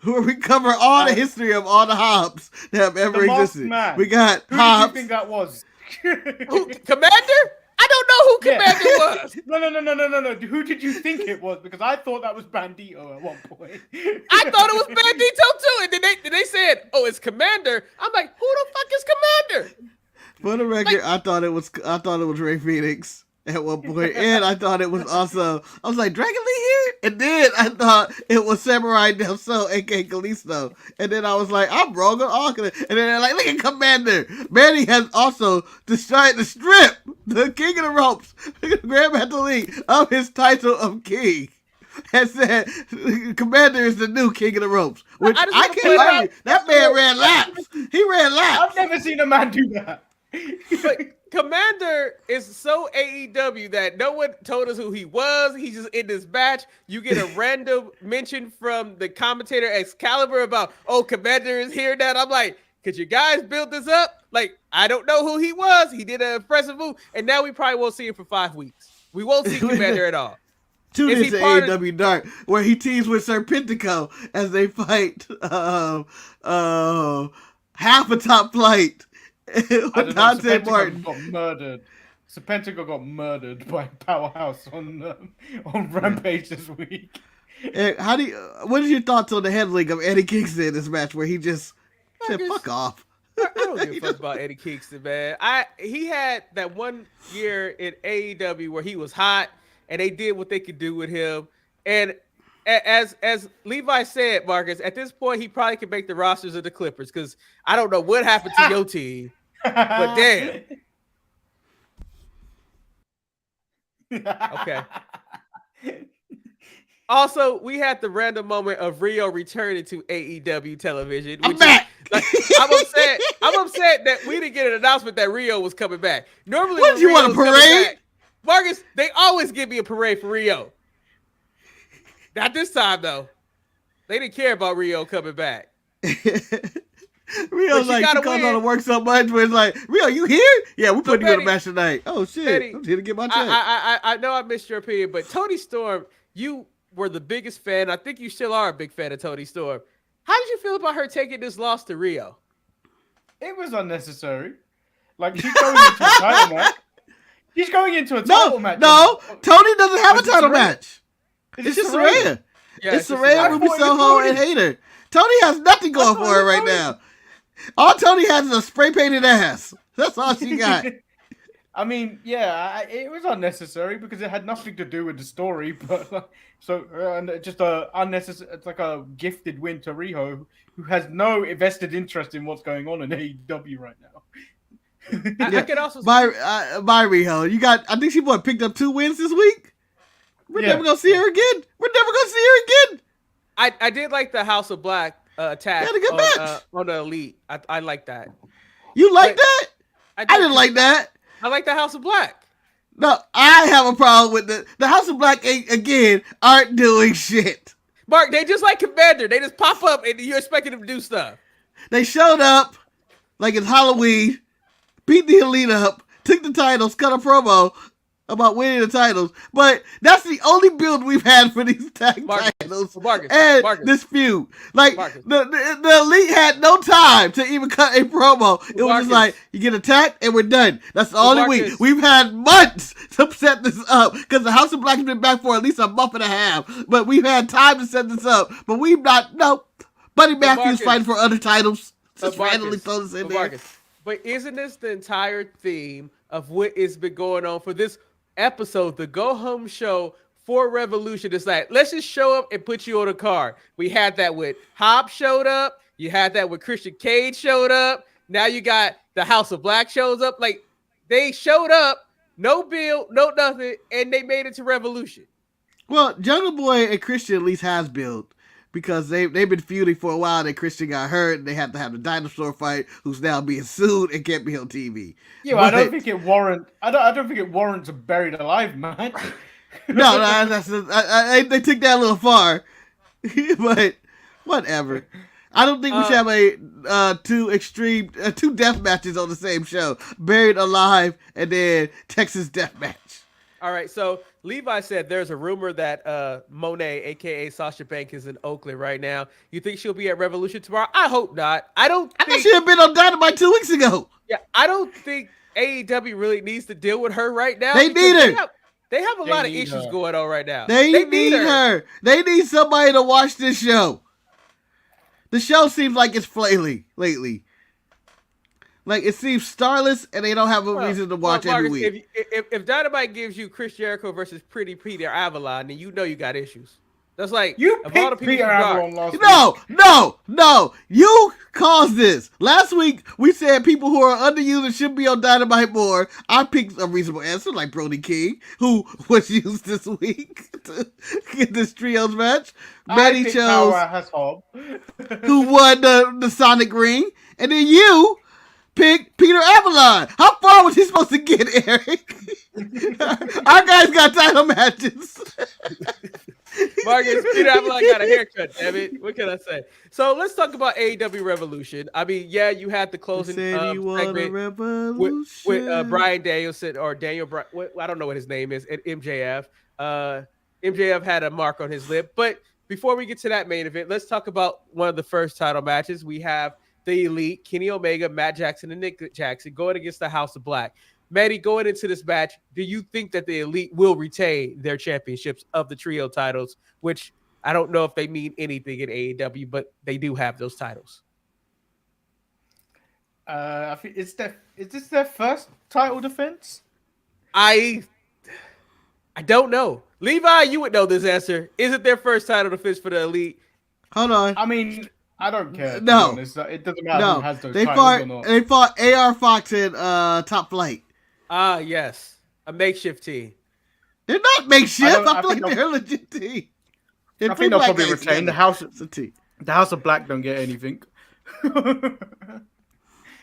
We cover all the history of all the Hobbs that have ever existed. We got Hobbs. Who do you think that was? Who, Commander? I don't know who Commander was. No. Who did you think it was? Because I thought that was Bandito at one point. I thought it was Bandito too. And then they said, "Oh, it's Commander." I'm like, "Who the fuck is Commander?" For the record, I thought it was Ray Phoenix. at one point, and I thought it was also. I was like, Dragon Lee here, and then I thought it was Samurai Del Sol, aka Kalisto, and then I was like, I'm wrong on all of it. And then they're like, look at Commander. Manny has also decided to strip the King of the Ropes, Grandmaster Lee, of his title of King. And said, Commander is the new King of the Ropes. Which I can't argue. That man ran laps. He ran laps. I've never seen a man do that. But Commander is so AEW that no one told us who he was. He's just in this match. You get a random mention from the commentator Excalibur about, oh, Commander is here now. And I'm like, could you guys build this up? Like, I don't know who he was. He did an impressive move. And now we probably won't see him for 5 weeks. We won't see Commander at all. Tune into AEW Dark, where he teams with Serpentico as they fight half a top flight with Dante Martin. Got murdered. Serpentico got murdered by Powerhouse on Rampage this week. What is your thoughts on the handling of Eddie Kingston in this match, where he just said, "Fuck off"? I don't give a fuck about Eddie Kingston, man. He had that 1 year in AEW where he was hot. And they did what they could do with him. And as Levi said, Marcus, at this point, he probably could make the rosters of the Clippers because I don't know what happened to your team. But damn. Okay. Also, we had the random moment of Rio returning to AEW television. I'm back. I'm upset that we didn't get an announcement that Rio was coming back. Normally, what, you want a parade? Marcus, they always give me a parade for Rio. Not this time, though. They didn't care about Rio coming back. Rio's like, she comes on to work so much where it's like, Rio, you here? Yeah, we put you in a match tonight. Oh, shit. Betty, I'm here to get my check. I know I missed your opinion, but Tony Storm, you were the biggest fan. I think you still are a big fan of Tony Storm. How did you feel about her taking this loss to Rio? It was unnecessary. Like, she's going into a title match. She's going into a title match. No, Tony doesn't have a title match. It's just Saraya. Yeah, it's Saraya, Ruby Soho, and Hayter. Tony has nothing going for her right now. All Tony has is a spray painted ass. That's all she got. I mean, yeah, it was unnecessary because it had nothing to do with the story. But just a unnecessary. It's like a gifted win to Riho, who has no vested interest in what's going on in AEW right now. I could also by Riho. You got. I think she picked up 2 wins this week. We're never gonna see her again. I did like the House of Black attack on the Elite. I like that. You like that? I didn't like that. I like the House of Black. No, I have a problem with the House of Black. Aren't doing shit. Mark, they just like Commander. They just pop up and you're expecting them to do stuff. They showed up like it's Halloween. Beat the Elite up, took the titles, cut a promo about winning the titles, but that's the only build we've had for these tag titles and this feud. Like, the Elite had no time to even cut a promo. It was just like, you get attacked and we're done. That's the only week. We've had months to set this up because the House of Black has been back for at least a month and a half, but we've had time to set this up, but we've not. Buddy Matthews fighting for other titles. Just randomly throw this in there. But isn't this the entire theme of what has been going on for this episode, the Go Home show for Revolution? It's like, let's just show up and put you on a card. We had that with Hobbs showed up. You had that with Christian Cage showed up. Now you got the House of Black shows up. Like, they showed up, no build, no nothing, and they made it to Revolution. Well, Jungle Boy and Christian at least has build. Because they've been feuding for a while, and Christian got hurt, and they had to have the dinosaur fight, who's now being sued and can't be on TV. Yeah, but I don't think it warrants. I don't think it warrants a buried alive match. They took that a little far, but whatever. I don't think we should have two death matches on the same show: buried alive and then Texas death match. All right, so Levi said there's a rumor that Monet, a.k.a. Sasha Banks, is in Oakland right now. You think she'll be at Revolution tomorrow? I hope not. I think she had been on Dynamite 2 weeks ago. Yeah, I don't think AEW really needs to deal with her right now. They need her. They have a lot of issues going on right now. They need her. They need somebody to watch this show. The show seems like it's flailing lately. Like it seems starless, and they don't have a reason to watch every Marcus, week. if Dynamite gives you Chris Jericho versus Pretty Peter Avalon, then you know you got issues. That's like You of all the picked people Peter you got. Avalon last week. No. You caused this. Last week, we said people who are underused and should be on Dynamite more. I picked a reasonable answer, like Brody King, who was used this week to get this trios match. Manny chose who won the Sonic Ring. And then you picked Peter Avalon. How far was he supposed to get, Eric? Our guys got title matches. Marcus, Peter Avalon got a haircut, damn it. What can I say? So let's talk about AEW Revolution. I mean, yeah, you had the closing segment with Brian Danielson or Daniel. I don't know what his name is at MJF. MJF had a mark on his lip. But before we get to that main event, let's talk about one of the first title matches. We have the Elite, Kenny Omega, Matt Jackson, and Nick Jackson going against the House of Black. Maddie, going into this match, do you think that the Elite will retain their championships of the trio titles, which I don't know if they mean anything in AEW, but they do have those titles? I think is this their first title defense? I don't know. Levi, you would know this answer. Is it their first title defense for the Elite? Hold on. I mean, I don't care. No. It doesn't matter who has those titles or not. They fought AR Fox in Top Flight. Ah, yes. A makeshift team. They're not makeshift. I feel like they're a legit team. I think they'll probably retain the House. The House of Black don't get anything.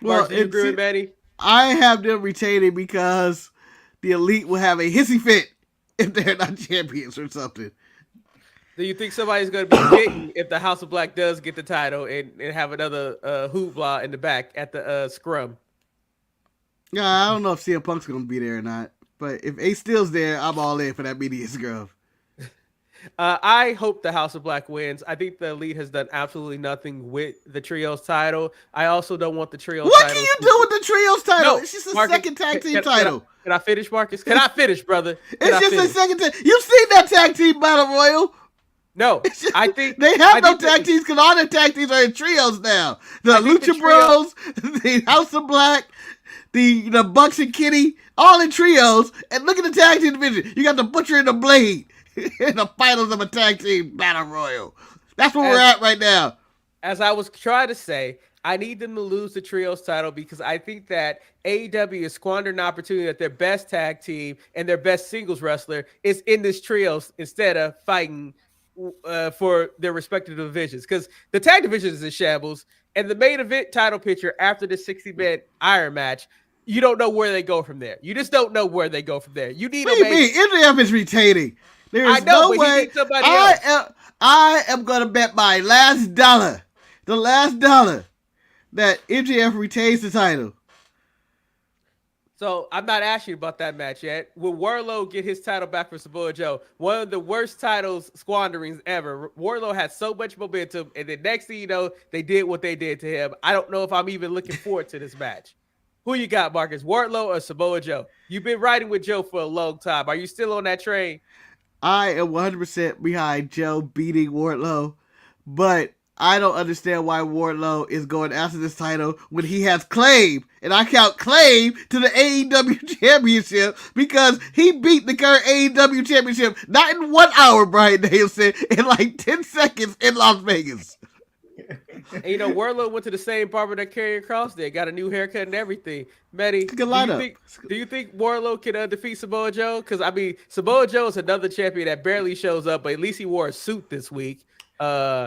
Well, do you agree with Manny? I have them retaining because the Elite will have a hissy fit if they're not champions or something. Do you think somebody's going to be getting if the House of Black does get the title and have another hoopla in the back at the scrum? Yeah, I don't know if CM Punk's going to be there or not. But if Ace Steel's there, I'm all in for that media scrum. I hope the House of Black wins. I think the Elite has done absolutely nothing with the Trios title. I also don't want the Trios title. What can you do with the Trios title? No, it's just a Marcus, second tag team title. Can I finish, Marcus? Can I finish, brother? It's just a second tag. You've seen that tag team battle royal. No, I think they have no tag teams because all their tag teams are in trios now. The Lucha Bros, the House of Black, the Bucks and Kitty, all in trios. And look at the tag team division. You got the Butcher and the Blade in the finals of a tag team battle royal. That's where we're at right now. As I was trying to say, I need them to lose the trios title because I think that AEW is squandering an opportunity that their best tag team and their best singles wrestler is in this trios instead of fighting for their respective divisions, because the tag division is in shambles, and the main event title picture after the 60-man Iron match, you don't know where they go from there. You just don't know where they go from there. You need MJF is retaining. There is no way. I am going to bet my last dollar, the last dollar, that MJF retains the title. So I'm not asking you about that match yet. Will Wardlow get his title back for Samoa Joe? One of the worst titles squanderings ever. Wardlow had so much momentum, and the next thing you know, they did what they did to him. I don't know if I'm even looking forward to this match. Who you got, Marcus? Wardlow or Samoa Joe? You've been riding with Joe for a long time. Are you still on that train? I am 100% behind Joe beating Wardlow, but I don't understand why Wardlow is going after this title when he has claim, and I count claim to the AEW Championship because he beat the current AEW Championship not in 1 hour, Brian Danielson, in like 10 seconds in Las Vegas. And Wardlow went to the same barber that Karrion Kross did, got a new haircut and everything. Manny, do you think Wardlow can defeat Samoa Joe? Because, I mean, Samoa Joe is another champion that barely shows up, but at least he wore a suit this week.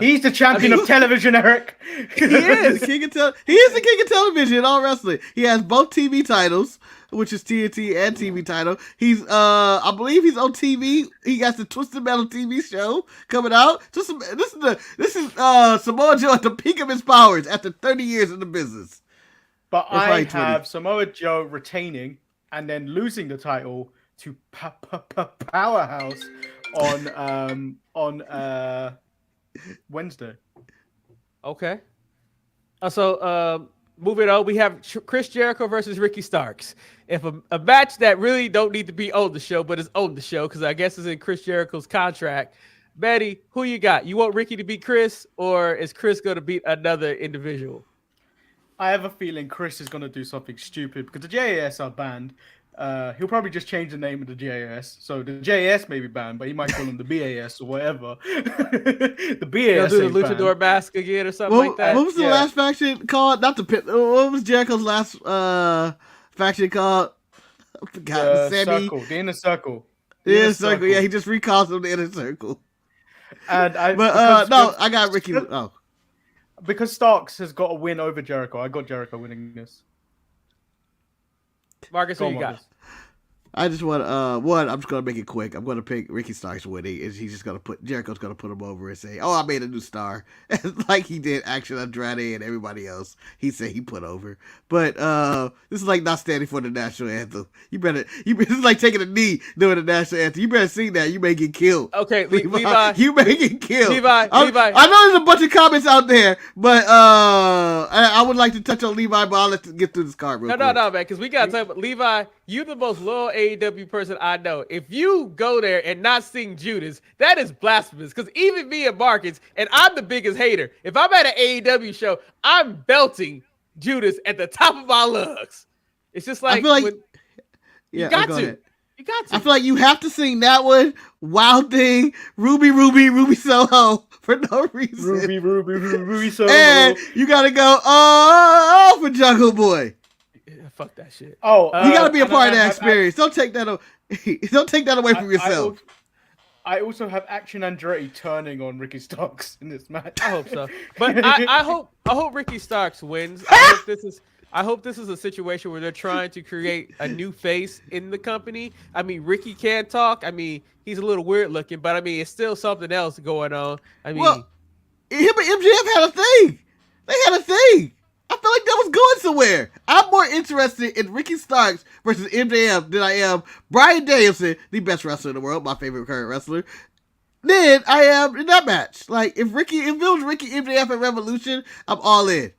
He's the champion of television, Eric. He is the king of television in all wrestling. He has both TV titles, which is TNT and TV title. He's I believe he's on TV. He got the Twisted Metal TV show coming out. This is Samoa Joe at the peak of his powers after 30 years in the business. But I have Samoa Joe retaining and then losing the title to Powerhouse on Wednesday. Okay. So moving on, we have Chris Jericho versus Ricky Starks. If a match that really don't need to be on the show, but is on the show because I guess it's in Chris Jericho's contract. Betty, who you got? You want Ricky to beat Chris, or is Chris going to beat another individual? I have a feeling Chris is gonna do something stupid because the JAS are banned. He'll probably just change the name of the JAS. So the JAS may be banned, but he might call them the BAS or whatever. The BAS. He'll do the luchador mask again or something like that. What was the last faction called? Not the pit. What was Jericho's last faction called? I forgot. Circle. The Inner Circle. The Inner Circle. Yeah, he just recalls them the Inner Circle. And I got Ricky. Because Starks has got a win over Jericho. I got Jericho winning this. Marcus, who you got? I just want I'm just gonna make it quick. I'm gonna pick Ricky Starks winning, and he's just gonna Jericho's gonna put him over and say, "Oh, I made a new star," like he did Action Andrade and everybody else. He said he put over, but this is like not standing for the national anthem. This is like taking a knee doing the national anthem. You better sing that. You may get killed. Okay, Levi. You may get killed. Levi. I know there's a bunch of comments out there, but I would like to touch on Levi, but I'll let you get through this card real quick. No, man, because we gotta talk about Levi. You the most loyal AEW person I know. If you go there and not sing Judas, that is blasphemous. Because even me and Marcus, and I'm the biggest hater. If I'm at an AEW show, I'm belting Judas at the top of my lungs. It's just like, you got to. I feel like you have to sing that one, Wild Thing, Ruby Soho for no reason. Ruby Soho. And you gotta go for Jungle Boy. Fuck that shit. Oh, you gotta be a part of that experience. Don't take that away from yourself. I also have Action Andretti turning on Ricky Starks in this match. I hope so, but I hope Ricky Starks wins. I hope this is a situation where they're trying to create a new face in the company. I mean, Ricky can talk. I mean, he's a little weird looking, but I mean, it's still something else going on. I mean, him and MJF had a thing. They had a thing. I feel like that was going somewhere. I'm more interested in Ricky Starks versus MJF than I am Bryan Danielson, the best wrestler in the world, my favorite current wrestler, than I am in that match. Like, if it was Ricky MJF at Revolution, I'm all in.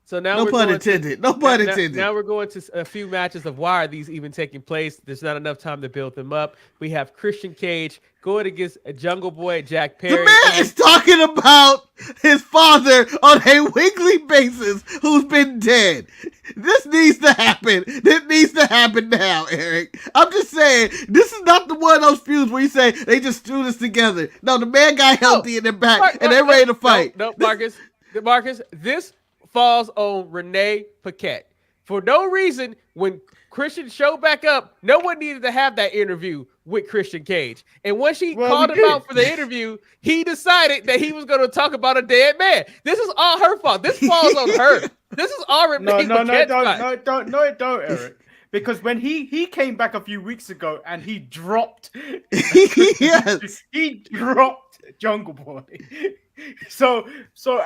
So now no pun intended. Now we're going to a few matches of why are these even taking place. There's not enough time to build them up. We have Christian Cage going against a Jungle Boy, Jack Perry. The man is talking about his father on a weekly basis who's been dead. This needs to happen. This needs to happen now, Eric. I'm just saying, this is not the one of those feuds where you say they just threw this together. No, the man got healthy in their back and they're ready to fight. No, Marcus, this falls on Renee Paquette. For no reason, when Christian showed back up, no one needed to have that interview with Christian Cage. And when she called him out for the interview, he decided that he was going to talk about a dead man. This is all her fault. This falls on her. This is all Renee Paquette's fault. No, it don't, Eric. Because when he came back a few weeks ago and he dropped, he dropped Jungle Boy. So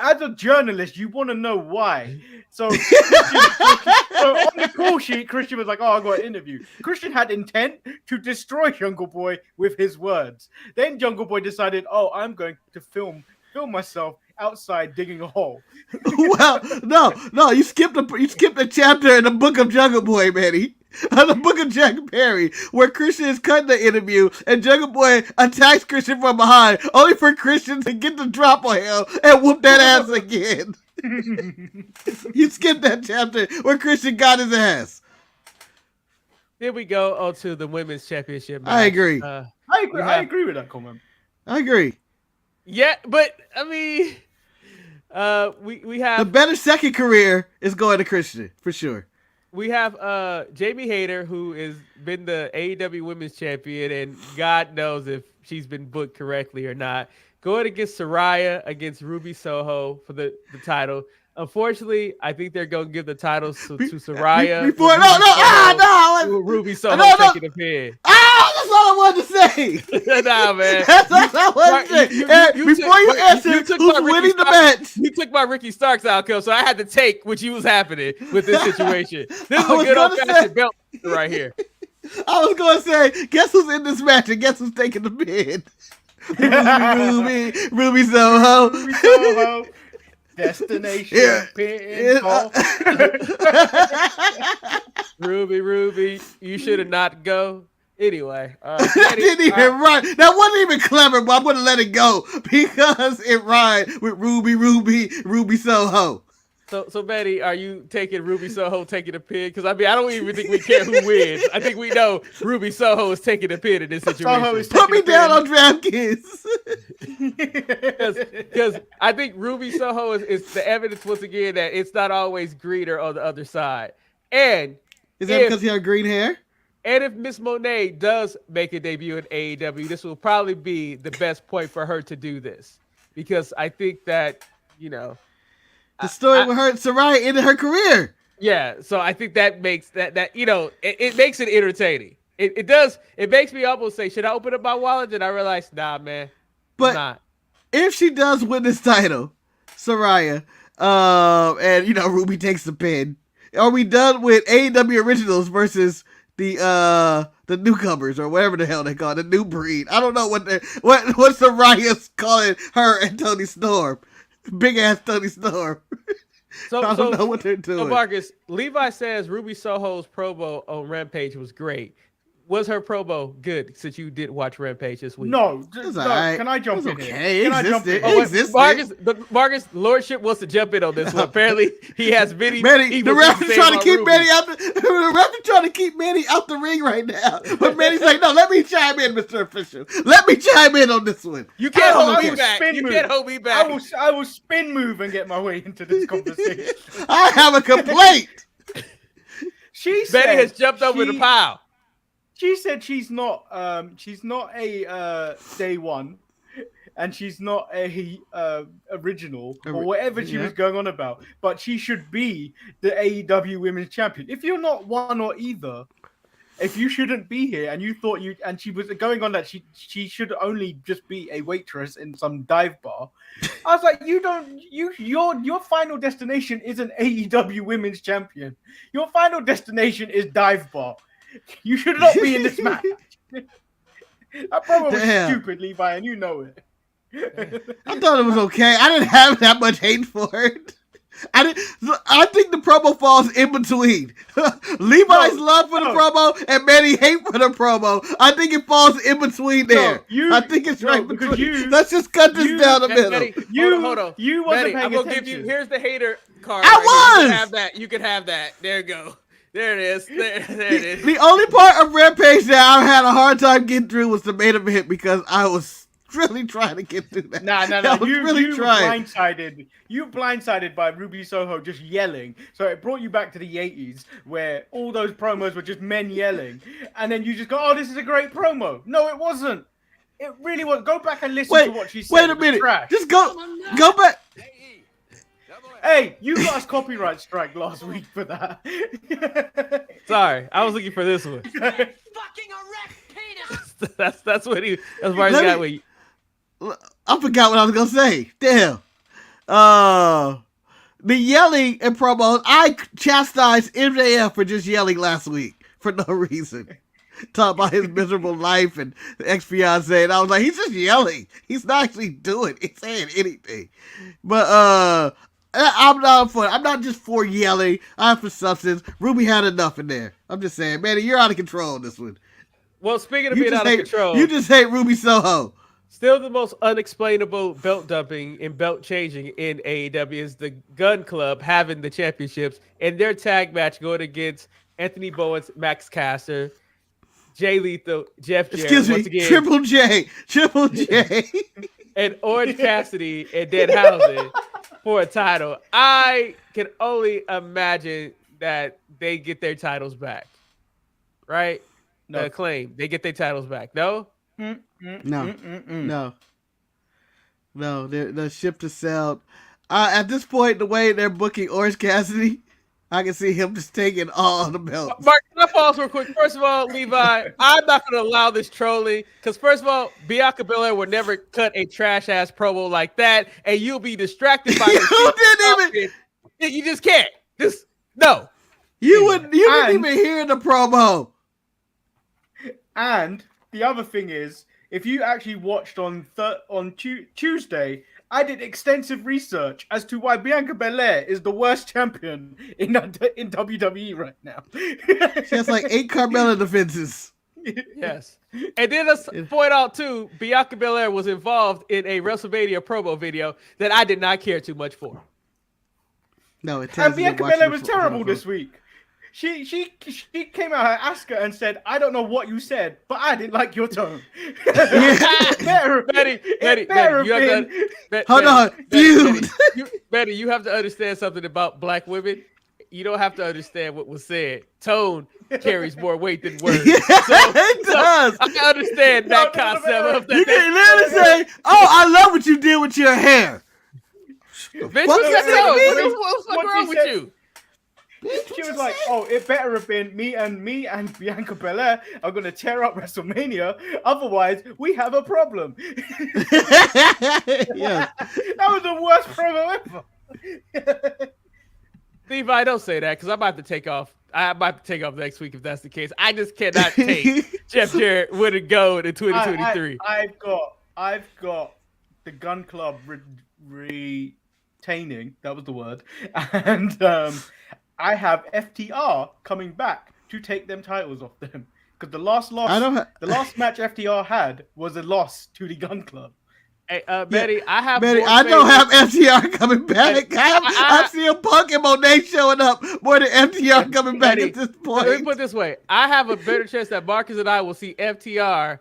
as a journalist, you want to know why. So on the call sheet, Christian was like, "Oh, I got an interview." Christian had intent to destroy Jungle Boy with his words. Then Jungle Boy decided, "Oh, I'm going to film myself outside digging a hole." Well, no, you skipped a chapter in the book of Jungle Boy, Manny. The book of Jack Perry, where Christian is cutting the interview and Jungle Boy attacks Christian from behind, only for Christian to get the drop on him and whoop that ass again. You skipped that chapter where Christian got his ass. Here we go on to the women's championship match. I agree. I agree with that comment. I agree. Yeah, but I mean, we have the better second career is going to Christian for sure. We have Jamie Hayter, who has been the AEW Women's Champion, and God knows if she's been booked correctly or not. Going against Saraya against Ruby Soho for the title. Unfortunately, I think they're going to give the titles to Saraya. Ruby Soho taking the pin. That's all I wanted to say. Nah, man. That's all I wanted to say. Before you answer, who's winning the match? You took my Ricky Starks outcome, so I had to take what was happening with this situation. This is a good old-fashioned belt right here. I was going to say, guess who's in this match and guess who's taking the pin? Ruby Soho. Ruby Soho. Destination pinball. Ruby, you should have not go. Anyway, that didn't even rhyme. That wasn't even clever, but I'm gonna let it go because it rhymed with Ruby Soho. So Manny, are you taking Ruby Soho taking a pin? Because I mean, I don't even think we care who wins. I think we know Ruby Soho is taking a pin in this situation. Soho is Put me taking a down pin. on DraftKings. Because I think Ruby Soho is the evidence once again that it's not always greener on the other side. And Is that because he had green hair? And if Miss Monet does make a debut in AEW, this will probably be the best point for her to do this. Because I think that, The story with her, Saraya, ended her career. Yeah, so I think that makes that it makes it entertaining. It does. It makes me almost say, should I open up my wallet? And I realize, nah, man, But I'm not. If she does win this title, Saraya, and Ruby takes the pin, are we done with AEW Originals versus the newcomers or whatever the hell they call it, the new breed? I don't know what Saraya's calling her and Tony Storm, big ass Tony Storm. I don't know what they're doing. So Marcus, Levi says Ruby Soho's promo on Rampage was great. Was her promo good since you didn't watch Rampage this week? No, right. Can I jump in okay. here? Can I jump in? Marcus Lordship wants to jump in on this one. Apparently, he has many. The ref is trying to keep Manny out. The ref is trying to keep Manny out the ring right now. But Manny's like, no, let me chime in, Mr. Official. Let me chime in on this one. You can't hold me back. You can't hold me back. I will spin move and get my way into this conversation. I have a complaint. Betty has jumped over the pile. She said she's not a day one, and she's not a original or whatever she was going on about. But she should be the AEW Women's Champion. If you're not one or either, if you shouldn't be here, and you thought and she was going on that she should only just be a waitress in some dive bar. I was like, your final destination isn't AEW Women's Champion. Your final destination is dive bar. You should not be in this match. That promo was stupid, Levi, and you know it. I thought it was okay. I didn't have that much hate for it. I think the promo falls in between. Levi's love for the promo and Manny hate for the promo. I think it falls in between there. I think it's right between. Let's just cut this down the middle. Manny, hold on. You wasn't Manny, paying I'm gonna attention. give you. Here's the hater card. I was. You can have that. There you go. There it is. There it is. The only part of Rampage that I had a hard time getting through was the main event because I was really trying to get through that. No. You really trying. You blindsided by Ruby Soho just yelling. So it brought you back to the 80s where all those promos were just men yelling. And then you just go, oh, this is a great promo. No, it wasn't. It really was. Go back and listen to what she said. Wait a minute. Trash. Just go back. Hey, you got us copyright strike last week for that. Sorry, I was looking for this one. Fucking erect penis. That's what he. That's where he got. I forgot what I was gonna say. Damn. The yelling and promos. I chastised MJF for just yelling last week for no reason. Talking about his miserable life and the ex-fiance, and I was like, he's just yelling. He's not actually doing. He's saying anything. But I'm not for. I'm not just for yelling. I'm for substance. Ruby had enough in there. I'm just saying, man, you're out of control on this one. Well, speaking of being out of control, you just hate Ruby Soho. Still, the most unexplainable belt dumping and belt changing in AEW is the Gun Club having the championships and their tag match going against Anthony Bowens, Max Caster, Jay Lethal, Jeff Jarrett. Excuse me, once again, Triple J, and Orange Cassidy and Danhausen for a title. I can only imagine that they get their titles back, right? No. The Acclaim, they get their titles back. No. No. The ship to sell. At this point, the way they're booking Orange Cassidy, I can see him just taking all the belts. Mark, can I pause real quick? First of all, Levi, I'm not going to allow this trolling because, first of all, Bianca Belair would never cut a trash ass promo like that, and you'll be distracted by You just can't. Just no. You didn't even hear the promo. And the other thing is, if you actually watched on Tuesday, I did extensive research as to why Bianca Belair is the worst champion in WWE right now. She has like 8 Carmella defenses. Yes. And then let's point out, too, Bianca Belair was involved in a WrestleMania promo video that I did not care too much for. No, it And tells you to Bianca watch Belair it was from- terrible from- this week. She came out her Asuka and said, "I don't know what you said, but I didn't like your tone." It better, Betty, it better you have been. to, Hold on, feud. Betty, you have to understand something about black women. You don't have to understand what was said. Tone carries more weight than words. Yeah, it does. I understand that No, concept no, of You that. can literally say, "Oh, I love what you did with your hair." Bitch, What what's does that that tone? mean? What's What wrong she with said- you? She was like, "Oh, it better have been me and Bianca Belair are gonna tear up WrestleMania. Otherwise, we have a problem." Yes. That was the worst promo ever. Levi, don't say that because I'm about to take off. I'm about to take off next week if that's the case. I just cannot take Jeff Jarrett with a gold in 2023. I've got the Gun Club retaining. That was the word. And I have FTR coming back to take them titles off them because the last match FTR had was a loss to the Gun Club. Hey, Betty, I have. Betty, more I don't faith- have FTR coming back. I'm seeing Punk and Monet showing up more than FTR coming back Betty, at this Let me point. put it this way: I have a better chance that Marcus and I will see FTR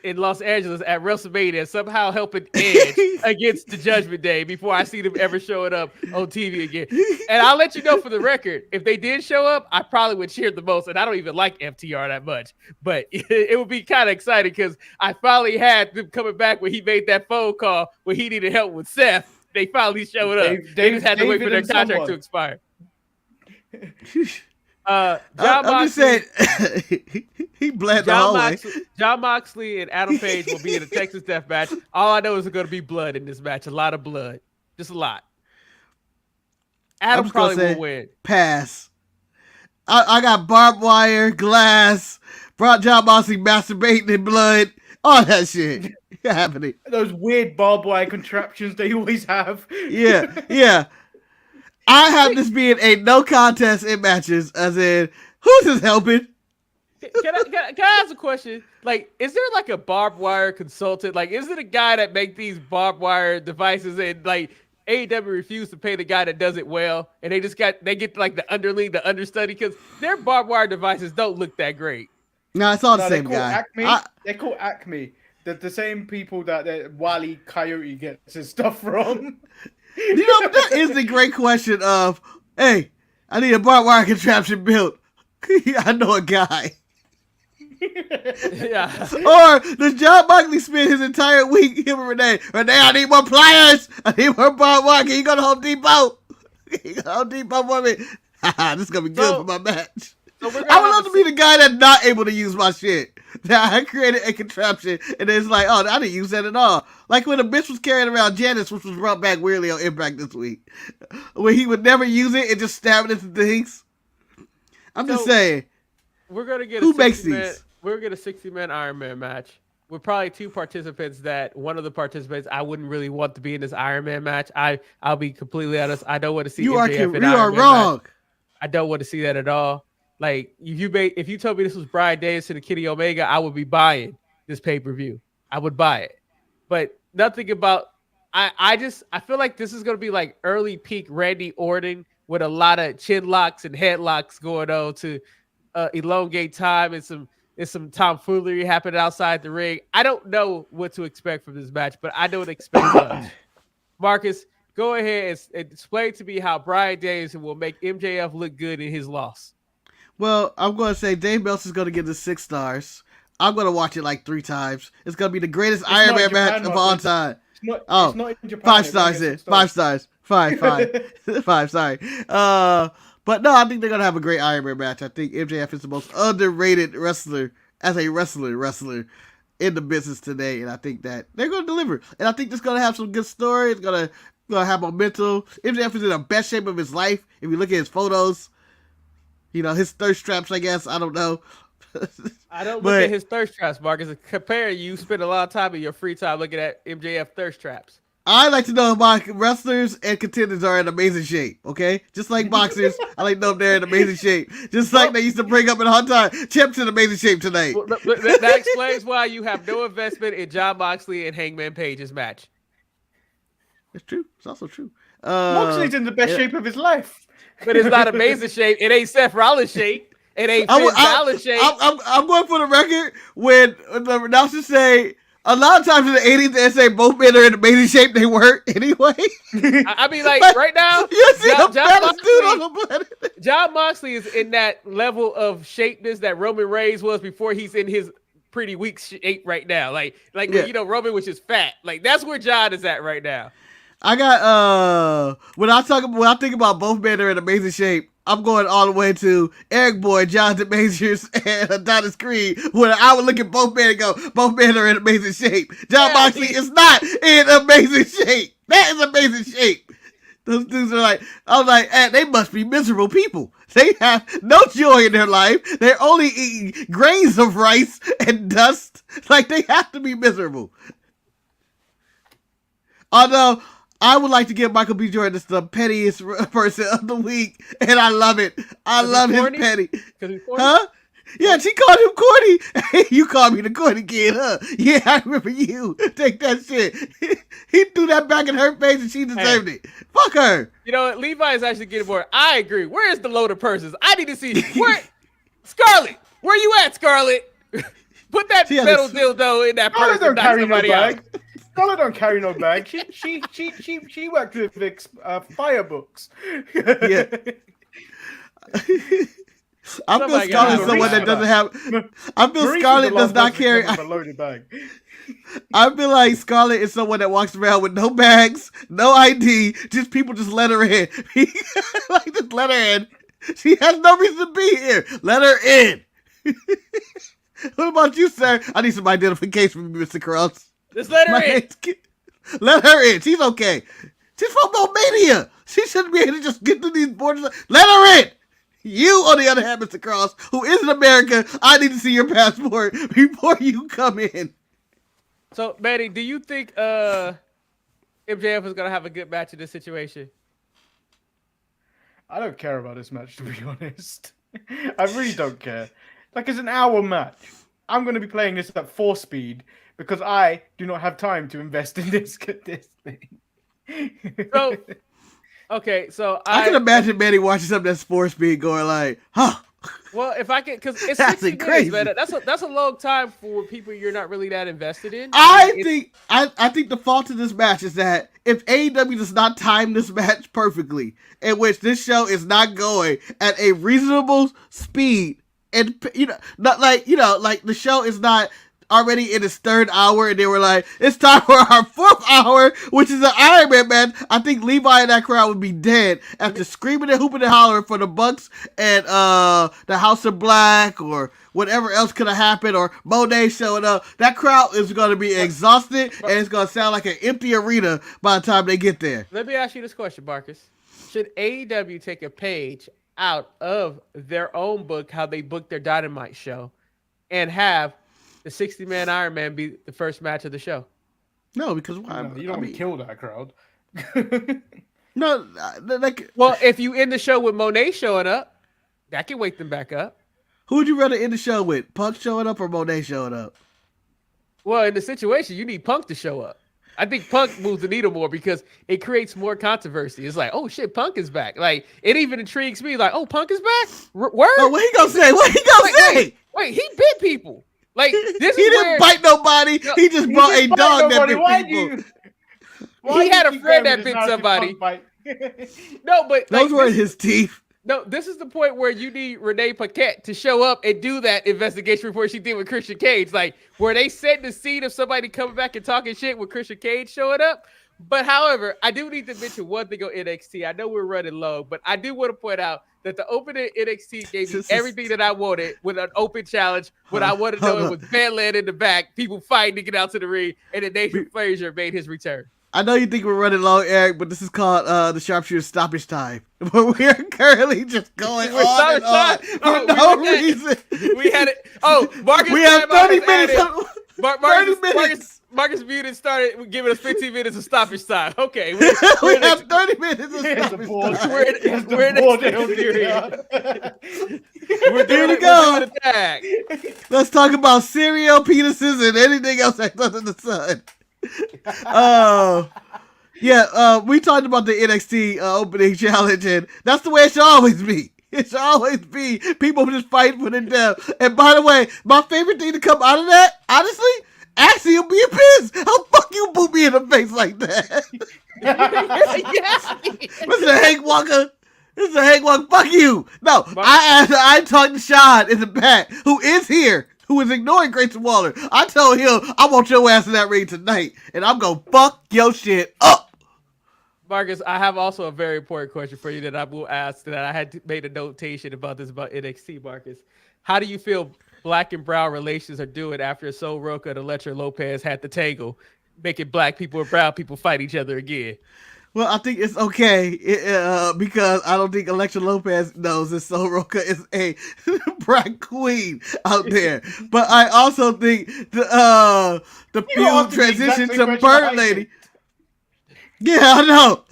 in Los Angeles at WrestleMania, somehow helping Edge against the Judgment Day before I see them ever showing up on TV again. And I'll let you know for the record, if they did show up, I probably would cheer the most. And I don't even like FTR that much, but it would be kind of exciting because I finally had them coming back when he made that phone call when he needed help with Seth. They finally showed up. They just had to wait for their contract to expire. I'm just saying, he bled the hallway. John Moxley and Adam Page will be in a Texas Death Match. All I know is there's going to be blood in this match. A lot of blood. Just a lot. Adam just gonna probably say, will win. Pass. I got barbed wire, glass, John Moxley masturbating in blood, all that shit happening. Those weird barbed wire contraptions they always have. Yeah. I have this being a no contest in matches, as in, who's this helping? Can I ask a question? Like, is there like a barbed wire consultant? Like, is it a guy that make these barbed wire devices and like AEW refused to pay the guy that does it well, and they get like the underling, the understudy, because their barbed wire devices don't look that great. No, it's all the same guy. Acme. They're called Acme. They're the same people that Wile Coyote gets his stuff from. You know, that is the great question of, hey, I need a barbed wire contraption built. I know a guy. Yeah. Or does John Moxley spend his entire week, him and Renee, I need more pliers. I need more barbed wire. Can you go to Home Depot? Can you go to Home Depot for me? This is going to be good for my match. I would love to be the guy that's not able to use my shit. That I created a contraption and it's like, oh, I didn't use that at all. Like when a bitch was carrying around Janice, which was brought back weirdly on Impact this week, where he would never use it and just stab it into things. I'm just saying. We're gonna get who makes these? We're gonna get a 60-man Iron Man match with probably two participants that one of the participants I wouldn't really want to be in this Iron Man match. I'll be completely honest. I don't want to see MJF in Iron Man wrong. match. I don't want to see that at all. Like if you told me this was Bryan Danielson and Kenny Omega, I would be buying this pay-per-view. I would buy it. But nothing about I feel like this is gonna be like early peak Randy Orton with a lot of chin locks and headlocks going on to elongate time and some tomfoolery happening outside the ring. I don't know what to expect from this match, but I don't expect much. Marcus, go ahead and explain to me how Bryan Danielson will make MJF look good in his loss. Well, I'm going to say Dave Meltzer's going to give this 6 stars. I'm going to watch it like 3 times. It's going to be the greatest Iron Man match of all time. It's not in Japan. 5 stars then. 5 stars. 5. 5, sorry. But no, I think they're going to have a great Iron Man match. I think MJF is the most underrated wrestler as a wrestler in the business today. And I think that they're going to deliver. And I think it's going to have some good story. It's going to have momentum. MJF is in the best shape of his life. If you look at his photos, you know, his thirst traps, I guess. I don't know. I don't look at his thirst traps, Marcus. Compare you spend a lot of time in your free time looking at MJF thirst traps. I like to know if my wrestlers and contenders are in amazing shape, okay? Just like boxers, I like to know if they're in amazing shape. Just like they used to bring up in hot time. Chip's in amazing shape tonight. Well, that explains why you have no investment in John Moxley and Hangman Page's match. It's true. It's also true. Moxley's in the best yeah. shape of his life. But it's not amazing shape. It ain't Seth Rollins shape. It ain't I'm, Finn I'm, Balor shape. I'm going for the record when the announcers say a lot of times in the 80s they say both men are in amazing shape. They weren't anyway. I mean, like right now, You see the John fattest dude on Moxley, the planet. John Moxley is in that level of shapeness that Roman Reigns was before he's in his pretty weak shape right now. Like Yeah. you know, Roman was just fat. Like that's where John is at right now. I got when I think about both men are in amazing shape, I'm going all the way to Eric Boy, Jonathan Majors, and Adonis Creed. When I would look at both men and go, both men are in amazing shape. John Moxley is not in amazing shape. That is amazing shape. Those dudes are like, I was like, they must be miserable people. They have no joy in their life. They're only eating grains of rice and dust. Like they have to be miserable. Although I would like to give Michael B. Jordan the pettiest person of the week, and I love it. I love his corny? petty. 'Cause he's corny? Huh? Yeah, she called him corny. You called me the corny kid, huh? Yeah, I remember you. Take that shit. He threw that back in her face, and she deserved it. Fuck her. You know what? Levi is actually getting more. I agree. Where is the load of purses? I need to see where Scarlett. Where you at, Scarlett? Put that She has metal a- dildo in that purse Scarlett and don't knock carry no somebody out. bag. Scarlett don't carry no bag. She worked with Firebooks. Yeah. I feel Somebody gotta Scarlett have is a someone that reason. doesn't have. I feel Maurice Scarlett was the does not last person carry. to have a loaded bag. I feel like Scarlett is someone that walks around with no bags, no ID, just people just let her in. Like, just let her in. She has no reason to be here. Let her in. What about you, sir? I need some identification from you, Mr. Cross. Just let her My in. name's Let her in. She's okay. She's from Romania. She shouldn't be able to just get through these borders. Let her in. You, on the other hand, Mr. Cross, who is in America, I need to see your passport before you come in. So, Manny, do you think MJF is gonna have a good match in this situation? I don't care about this match, to be honest. I really don't care. Like, it's an hour match. I'm going to be playing this at 4 speed because I do not have time to invest in this thing. So, okay, so I can imagine Manny watching something that's 4-speed going like, huh. Well, if I can, because it's That's 60 crazy. minutes, man. That's a long time for people you're not really that invested in. I think the fault of this match is that if AEW does not time this match perfectly, in which this show is not going at a reasonable speed, and not like the show is not already in its 3rd hour, and they were like, it's time for our 4th hour, which is an Iron Man match. I think Levi and that crowd would be dead after screaming and hooping and hollering for the Bucks and the House of Black or whatever else could have happened, or Monet showing up. That crowd is going to be exhausted, and it's going to sound like an empty arena by the time they get there. Let me ask you this question, Marcus. Should AEW take a page out of their own book, how they book their Dynamite show, and have the 60-man Iron Man be the first match of the show? No, because why? You don't want to kill that crowd. No, like, Well, if you end the show with Monet showing up, that can wake them back up. who would you rather end the show with? Punk showing up or Monet showing up? Well, in the situation, you need Punk to show up. I think Punk moves the needle more because it creates more controversy. It's like, oh shit, Punk is back. Like, it even intrigues me. Like, oh, Punk is back? Word? Oh, what he gonna say? What he gonna say? Wait, he bit people. Like, this He is didn't where bite nobody. No, he just brought a didn't bite dog that nobody. Why bit do people. Why He had do a you friend claim that this bit narrative somebody. punk bite? no, but Those like, were this, his teeth. no, this is the point where you need Renee Paquette to show up and do that investigation report she did with Christian Cage, like where they set the scene of somebody coming back and talking shit with Christian Cage showing up. But however, I do need to mention one thing on NXT. I know we're running low, but I do want to point out that the opening NXT gave me everything that I wanted with an open challenge. What I wanted to know it was Badland in the back, people fighting to get out to the ring, and then Nathan Frazier made his return. I know you think we're running low, Eric, but this is called the Sharpshooter Stoppage Time. Where we are currently just going We're on and on stoppage for time. no We did reason. We had it. Oh, Marcus. We have 30 minutes. Marcus Muted started giving us 15 minutes of stoppage time. Okay. We have 30 minutes of Here's the stoppage board. time. We're in board extended period. We're Here doing we it. go. We're doing a tag. Let's talk about cereal, penises, and anything else that's under the sun. Oh, Yeah, we talked about the NXT opening challenge, and that's the way it should always be. It should always be people just fighting for the death. And by the way, my favorite thing to come out of that, honestly, Axiom being pissed. How fuck you boot me in the face like that? Mr. Hank Walker. Mr. Hank Walker, fuck you. No, I talked to Sean in the back, who is here, who is ignoring Grayson Waller. I told him, I want your ass in that ring tonight, and I'm going to fuck your shit up. Marcus, I have also a very important question for you that I will ask. That I had made a notation about this about NXT, Marcus. How do you feel black and brown relations are doing after Sol Roca and Electra Lopez had the tangle, making black people and brown people fight each other again? Well, I think it's okay because I don't think Electra Lopez knows that Sol Roca is a black queen out there. But I also think the feud transition to Bird Lady. Yeah, I know.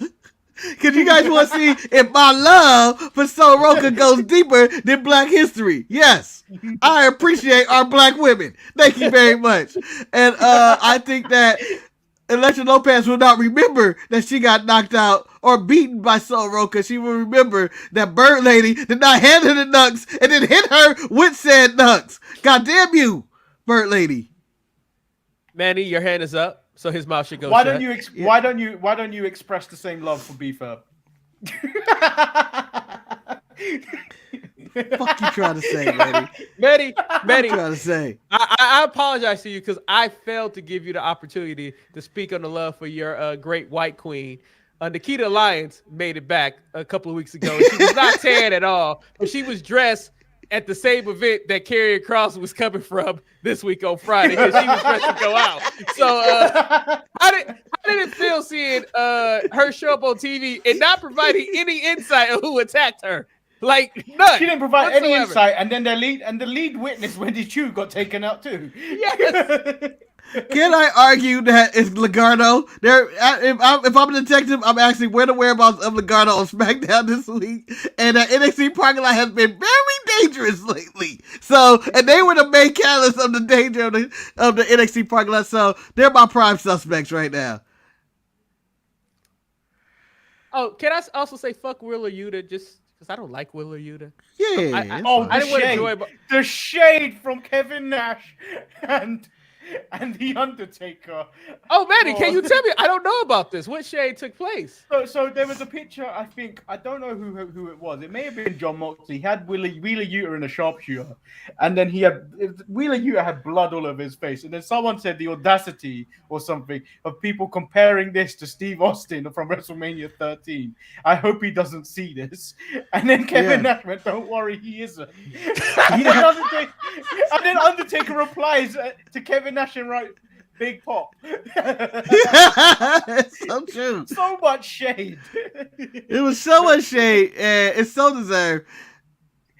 Because you guys want to see if my love for Sol Roca goes deeper than Black history. Yes, I appreciate our black women. Thank you very much. And I think that Electra Lopez will not remember that she got knocked out or beaten by Sol Roca. She will remember that Bird Lady did not hand her the nuts and then hit her with said nuts. God damn you, Bird Lady. Manny, your hand is up. So his mouth should go. Why shut. Why don't you express the same love for Beefer? Fuck you trying to say, Manny? Manny, What you trying to say? I apologize to you because I failed to give you the opportunity to speak on the love for your great white queen. Nikita Lyons made it back a couple of weeks ago. She was not tan at all, but she was dressed at the same event that Karrion Kross was coming from this week on Friday because she was dressed to go out. So how did it feel seeing her show up on TV and not providing any insight on who attacked her? Like none. She didn't provide any whatsoever. insight, and then the lead witness, Wendy Chu, got taken out too. Yes. Can I argue that it's Legardo? If I'm a detective, I'm actually where the whereabouts of Legardo on SmackDown this week, and that NXT parking lot has been very dangerous lately. So, and they were the main catalyst of the danger of the NXT parking lot. So, they're my prime suspects right now. Oh, can I also say fuck Willer Yuta just because I don't like Willer Yuta? Yeah. I it's Oh, fine. I didn't want to enjoy it. the shade from Kevin Nash and the Undertaker. Oh, Manny, can you tell me? I don't know about this. What shade took place? So there was a picture. I don't know who it was. It may have been John Moxley. He had Wheeler Yuta in a sharpshooter, and then Wheeler Yuta had blood all over his face. And then someone said the audacity or something of people comparing this to Steve Austin from WrestleMania 13. I hope he doesn't see this. And then Kevin Nash went, "Don't worry, he isn't." And then Undertaker replies to Kevin Nash and writes, "Big pop." It's so true. So much shade. It was so much shade, and it's so deserved.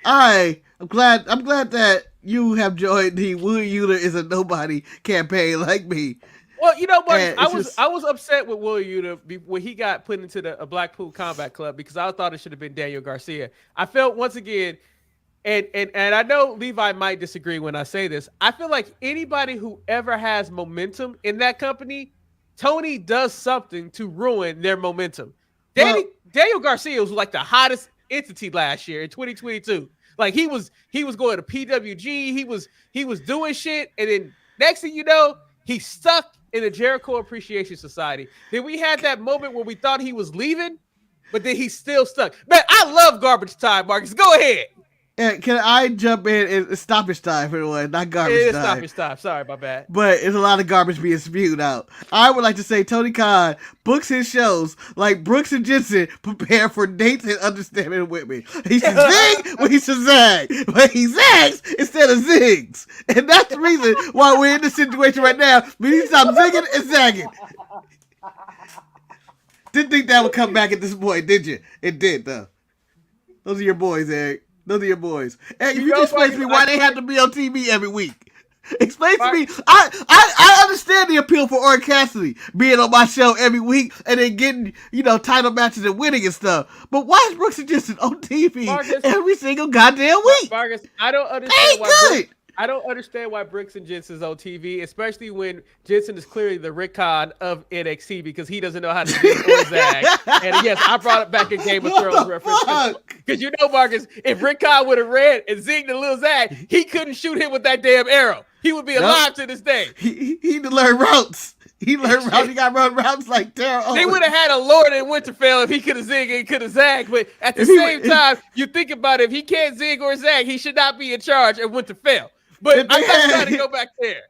I'm glad that you have joined the Will Yuta is a nobody campaign like me. Well, you know what? And I was upset with Will Yuta when he got put into the Blackpool Combat Club because I thought it should have been Daniel Garcia. I felt once again, and I know Levi might disagree when I say this. I feel like anybody who ever has momentum in that company, Tony does something to ruin their momentum. Daniel Garcia was like the hottest entity last year in 2022. Like he was going to PWG. He was doing shit, and then next thing you know, he's stuck in the Jericho Appreciation Society. Then we had that moment where we thought he was leaving, but then he's still stuck. Man, I love garbage time, Marcus. Go ahead. Can I jump in? It's stoppage time for the one, not garbage time. Stoppage time. Sorry, my bad. But it's a lot of garbage being spewed out. I would like to say Tony Khan books his shows like Brooks and Jensen prepare for dates and understanding with me. He should zing when he should zag. But he zags instead of zigs. And that's the reason why we're in this situation right now. We need to stop zigging and zagging. Didn't think that would come back at this point, did you? It did, though. Those are your boys, Eric. Those are your boys. Hey, you can explain to me why they have to be on TV every week. Explain to me. I understand the appeal for Orange Cassidy being on my show every week and then getting, title matches and winning and stuff. But why is Brooks and Jensen on TV every single goddamn week? Marcus, I don't understand I don't understand why Brooks and Jensen's on TV, especially when Jensen is clearly the Rickon of NXT because he doesn't know how to zig or zag. And yes, I brought it back a Game of Thrones reference because you know, Marcus, if Rickon would have ran and zigged a little zag, he couldn't shoot him with that damn arrow. He would be alive to this day. He need to learn routes. He learned routes. He got run routes like Terrell. They would have had a Lord in Winterfell if he could have zigged and could have zagged. But at the same time, you think about it, if he can't zig or zag, he should not be in charge at Winterfell. But I'm not trying to go back there.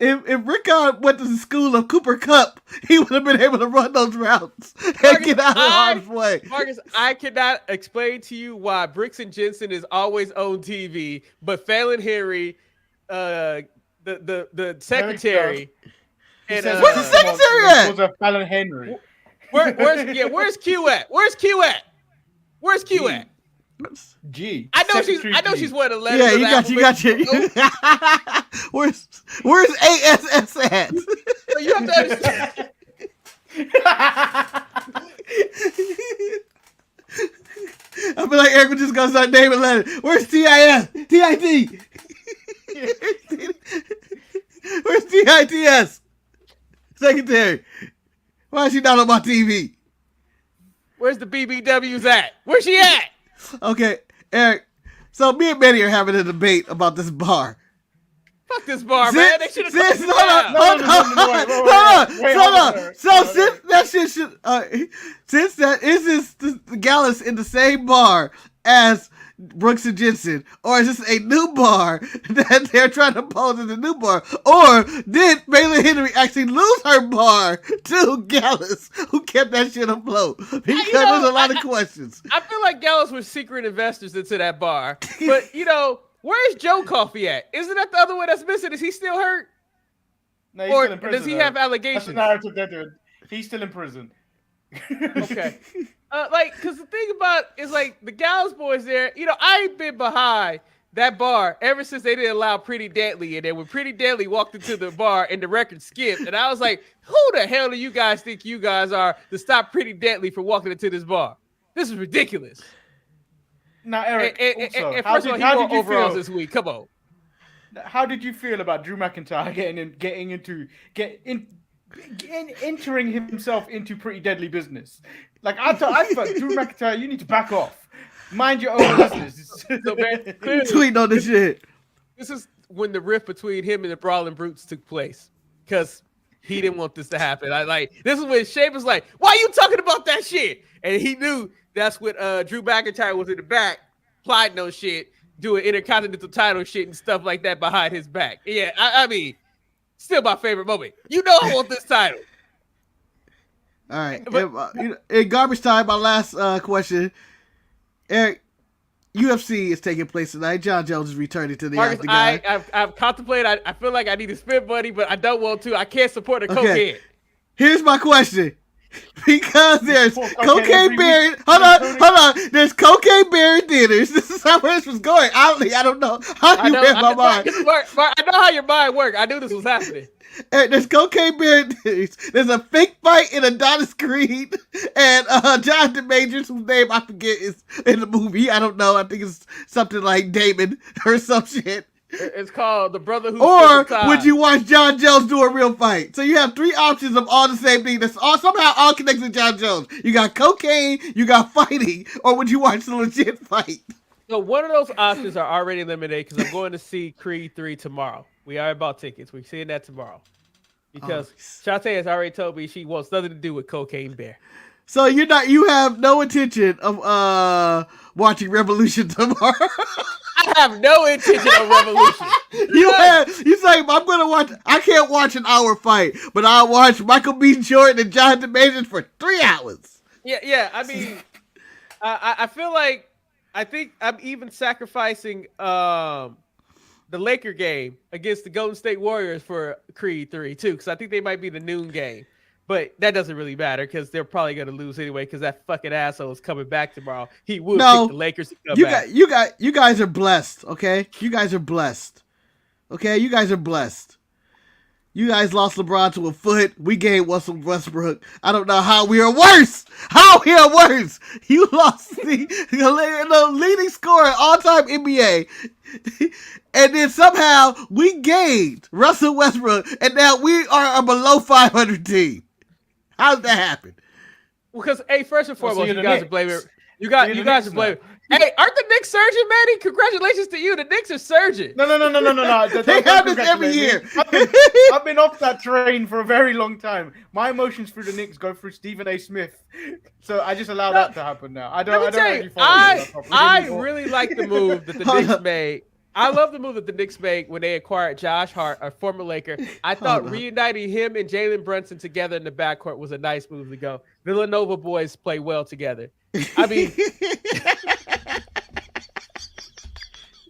If Rickon went to the school of Cooper Cup, he would have been able to run those routes and get out of harm's way. Marcus, I cannot explain to you why Brooks and Jensen is always on TV, but Fallon Henry, the secretary. And, where's the secretary at? Was Fallon Henry. Where's Q at? Where's Q at? Where's Q at? G. I know she's one of the letters. Yeah, you got you. Where's ASS at? You have to understand. I feel like Eric was just gonna start naming letters. Where's TIS? TIT? Where's TITS? Secretary. Why is she not on my TV? Where's the BBWs at? Where's she at? Okay, Eric. So me and Manny are having a debate about this bar. Fuck this bar, man. They should have Hold on. So since that shit should, since that is the Gallus in the same bar as Brooks and Jensen, or is this a new bar that they're trying to pose as a new bar, or did Fallon Henry actually lose her bar to Gallus, who kept that shit afloat? Because there's a lot of questions. I feel like Gallus was secret investors into that bar, but where's Joe Coffey at? Isn't that the other one that's missing? Is he still hurt? No, he's or still in prison, does he have allegations? That's the narrative they're doing. He's still in prison. Okay. Because the thing about is the Gallows boys there, I ain't been behind that bar ever since they didn't allow Pretty Deadly in there. When Pretty Deadly walked into the bar and the record skipped, and I was like, who the hell do you guys think you guys are to stop Pretty Deadly from walking into this bar? This is ridiculous. Now, Eric, and first of all, he wore overalls this week. Come on. How did you feel about Drew McIntyre entering himself into Pretty Deadly business? I thought Drew McIntyre, you need to back off. Mind your own business. So, man, clearly, tweeting on this shit. This is when the rift between him and the Brawling Brutes took place, because he didn't want this to happen. This is when Shane was like, "Why are you talking about that shit?" And he knew that's when Drew McIntyre was in the back plotting no shit, doing intercontinental title shit and stuff like that behind his back. Yeah, I mean, still my favorite moment. I want this title. All right. In garbage time, my last question. Eric, UFC is taking place tonight. John Jones is returning to the Marcus, octagon. I've contemplated. I feel like I need to spend money, but I don't want to. I can't support a cokehead. Here's my question. Because there's cocaine buried. Hold on. There's cocaine buried theaters. This is how this was going. I don't know how you read my mind. Mark, I know how your mind works. I knew this was happening. And there's cocaine buried theaters. There's a fake fight in Adonis Creed and Jonathan Majors, whose name I forget is in the movie. I don't know. I think it's something like Damon or some shit. It's called The Brother Who. Or would you watch John Jones do a real fight? So you have three options of all the same thing that's somehow all connected to John Jones. You got cocaine, you got fighting, or would you watch the legit fight? So one of those options are already eliminated because I'm going to see Creed 3 tomorrow. We already bought tickets. We're seeing that tomorrow. Because Shantae has already told me she wants nothing to do with Cocaine Bear. So you have no intention of watching Revolution tomorrow. I have no intention of Revolution. You say I'm gonna watch. I can't watch an hour fight, but I'll watch Michael B. Jordan and Jonathan Majors for 3 hours. Yeah. I mean, I feel like I think I'm even sacrificing the Laker game against the Golden State Warriors for Creed 3 too, because I think they might be the noon game. But that doesn't really matter because they're probably going to lose anyway because that fucking asshole is coming back tomorrow. He will pick the Lakers to come back. You guys are blessed, okay? You guys are blessed. Okay? You guys are blessed. You guys lost LeBron to a foot. We gained Russell Westbrook. I don't know how we are worse. How we are worse. You lost the leading scorer all-time NBA. And then somehow we gained Russell Westbrook. And now we are a below 500 team. How did that happen? Because, hey, first and foremost, you guys are blaming. You guys are blaming. now. Hey, aren't the Knicks surging, Manny? Congratulations to you. The Knicks are surging. No. They have this every year. I've been off that train for a very long time. My emotions through the Knicks go through Stephen A. Smith, so I just allow that to happen now. I don't really follow I really like the move that the Knicks made. I love the move that the Knicks made when they acquired Josh Hart, a former Laker. I thought reuniting him and Jalen Brunson together in the backcourt was a nice move to go. Villanova boys play well together. I mean,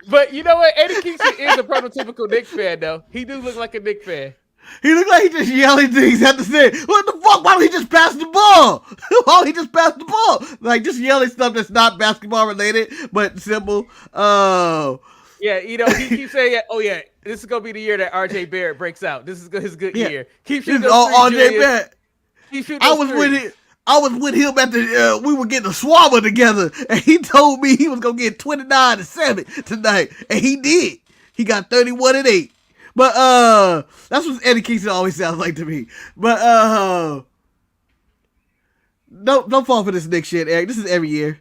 but you know what? Eddie Kingston is a prototypical Knicks fan, though. He do look like a Knicks fan. He looked like he just yelling things at the set. What the fuck? Why don't he just pass the ball? Why don't he just pass the ball? Like, just yelling stuff that's not basketball related, but simple. Oh. Yeah, you know, he keeps saying, oh, yeah, this is going to be the year that R.J. Barrett breaks out. This is his good year. Keep shooting those threes, R.J. Barrett. Keep shooting those threes. I was with him at the, we were getting a swabber together, and he told me he was going to get 29-7 tonight, and he did. He got 31-8. But, that's what Eddie Kingston always sounds like to me. But, don't fall for this Knicks shit, Eric. This is every year.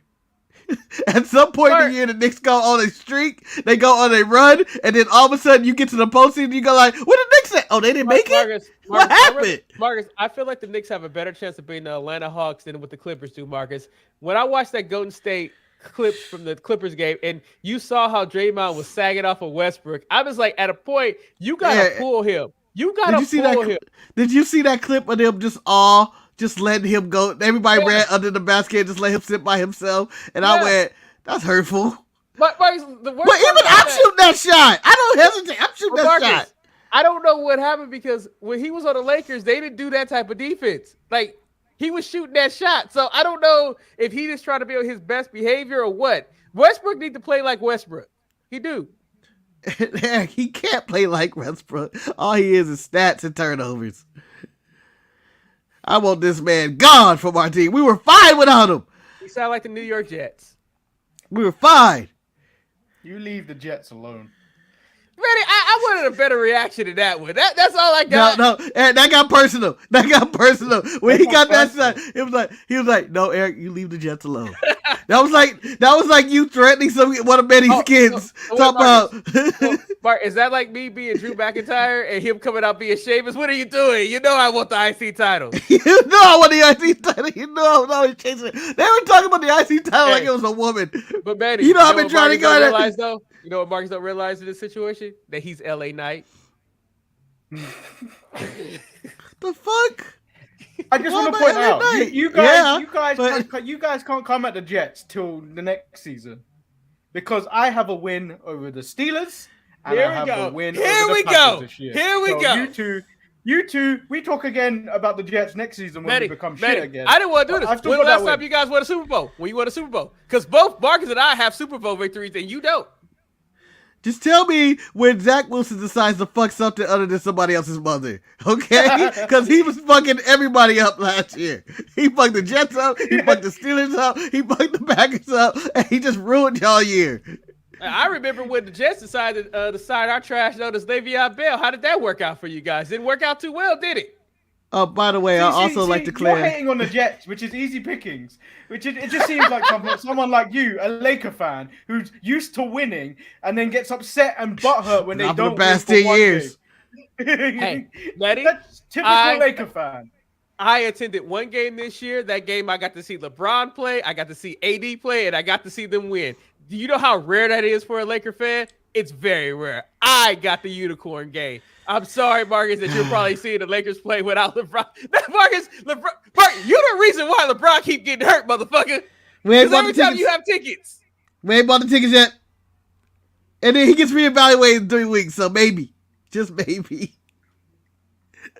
At some point in the year, the Knicks go on a streak, they go on a run, and then all of a sudden you get to the postseason, you go like, "Where the Knicks at? Oh, they didn't make it. What happened?" Marcus, I feel like the Knicks have a better chance of beating the Atlanta Hawks than what the Clippers do, Marcus. When I watched that Golden State clip from the Clippers game, and you saw how Draymond was sagging off of Westbrook, I was like, at a point, you gotta pull him. You gotta pull him. Did you see that clip of them just letting him go? Everybody ran under the basket, just let him sit by himself. And I went, that's hurtful. But even I'm shooting that shot. I don't hesitate. I'm shooting that shot. I don't know what happened because when he was on the Lakers, they didn't do that type of defense. Like, he was shooting that shot. So I don't know if he just trying to be on his best behavior or what. Westbrook need to play like Westbrook. He do. He can't play like Westbrook. All he is stats and turnovers. I want this man gone from our team. We were fine without him. He sound like the New York Jets. We were fine. You leave the Jets alone. Manny, I wanted a better reaction to that one. That's all I got. No, Eric, that got personal. When he got that shot, he was like, "No, Eric, you leave the Jets alone." That was like you threatening one of Manny's kids. Mark, is that like me being Drew McIntyre and him coming out being Sheamus? What are you doing? You know I want the IC title. You know I want the IC title. You know I was always chasing it. They were talking about the IC title like it was a woman. But Manny, you know I've been trying to go there. Though? You know what Marcus don't realize in this situation? That he's LA Knight. The fuck? I just want to point out, you guys can't come at the Jets till the next season because I have a win over the Steelers and I have a win over the Packers this year. Here we go. You two, we talk again about the Jets next season when we become shit again. I didn't want to do this. When the last time you guys won a Super Bowl? When you won a Super Bowl? Because both Marcus and I have Super Bowl victories and you don't. Just tell me when Zach Wilson decides to fuck something other than somebody else's mother, okay? Because he was fucking everybody up last year. He fucked the Jets up, he fucked the Steelers up, he fucked the Packers up, and he just ruined y'all year. I remember when the Jets decided to sign our trash known as Le'Veon Bell. How did that work out for you guys? Didn't work out too well, did it? Oh, by the way, I also like to clear. You're hating on the Jets, which is easy pickings. It just seems like someone like you, a Laker fan, who's used to winning, and then gets upset and butthurt when they don't win. The past 10 years. Hey, Letty, that's typical Laker fan. I attended one game this year. That game, I got to see LeBron play, I got to see AD play, and I got to see them win. Do you know how rare that is for a Laker fan? It's very rare. I got the unicorn game. I'm sorry, Marcus, that you're probably seeing the Lakers play without LeBron. Marcus, you're the reason why LeBron keep getting hurt, motherfucker. Because every time you have tickets. We ain't bought the tickets yet. And then he gets reevaluated in 3 weeks, so maybe. Just maybe.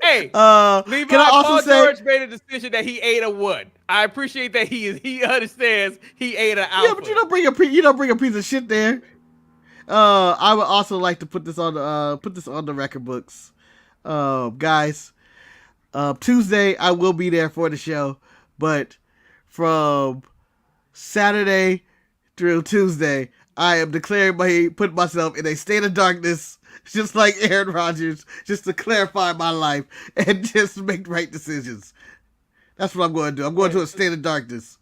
Hey, can I also say George made a decision that he ate a one. I appreciate that he understands he ate an alpha. Yeah, but you don't bring a piece of shit there. I would also like to put this on the record books. Guys, Tuesday I will be there for the show, but from Saturday through Tuesday, I am putting myself in a state of darkness, just like Aaron Rodgers, just to clarify my life and just make right decisions. That's what I'm going to do. I'm going to a state of darkness.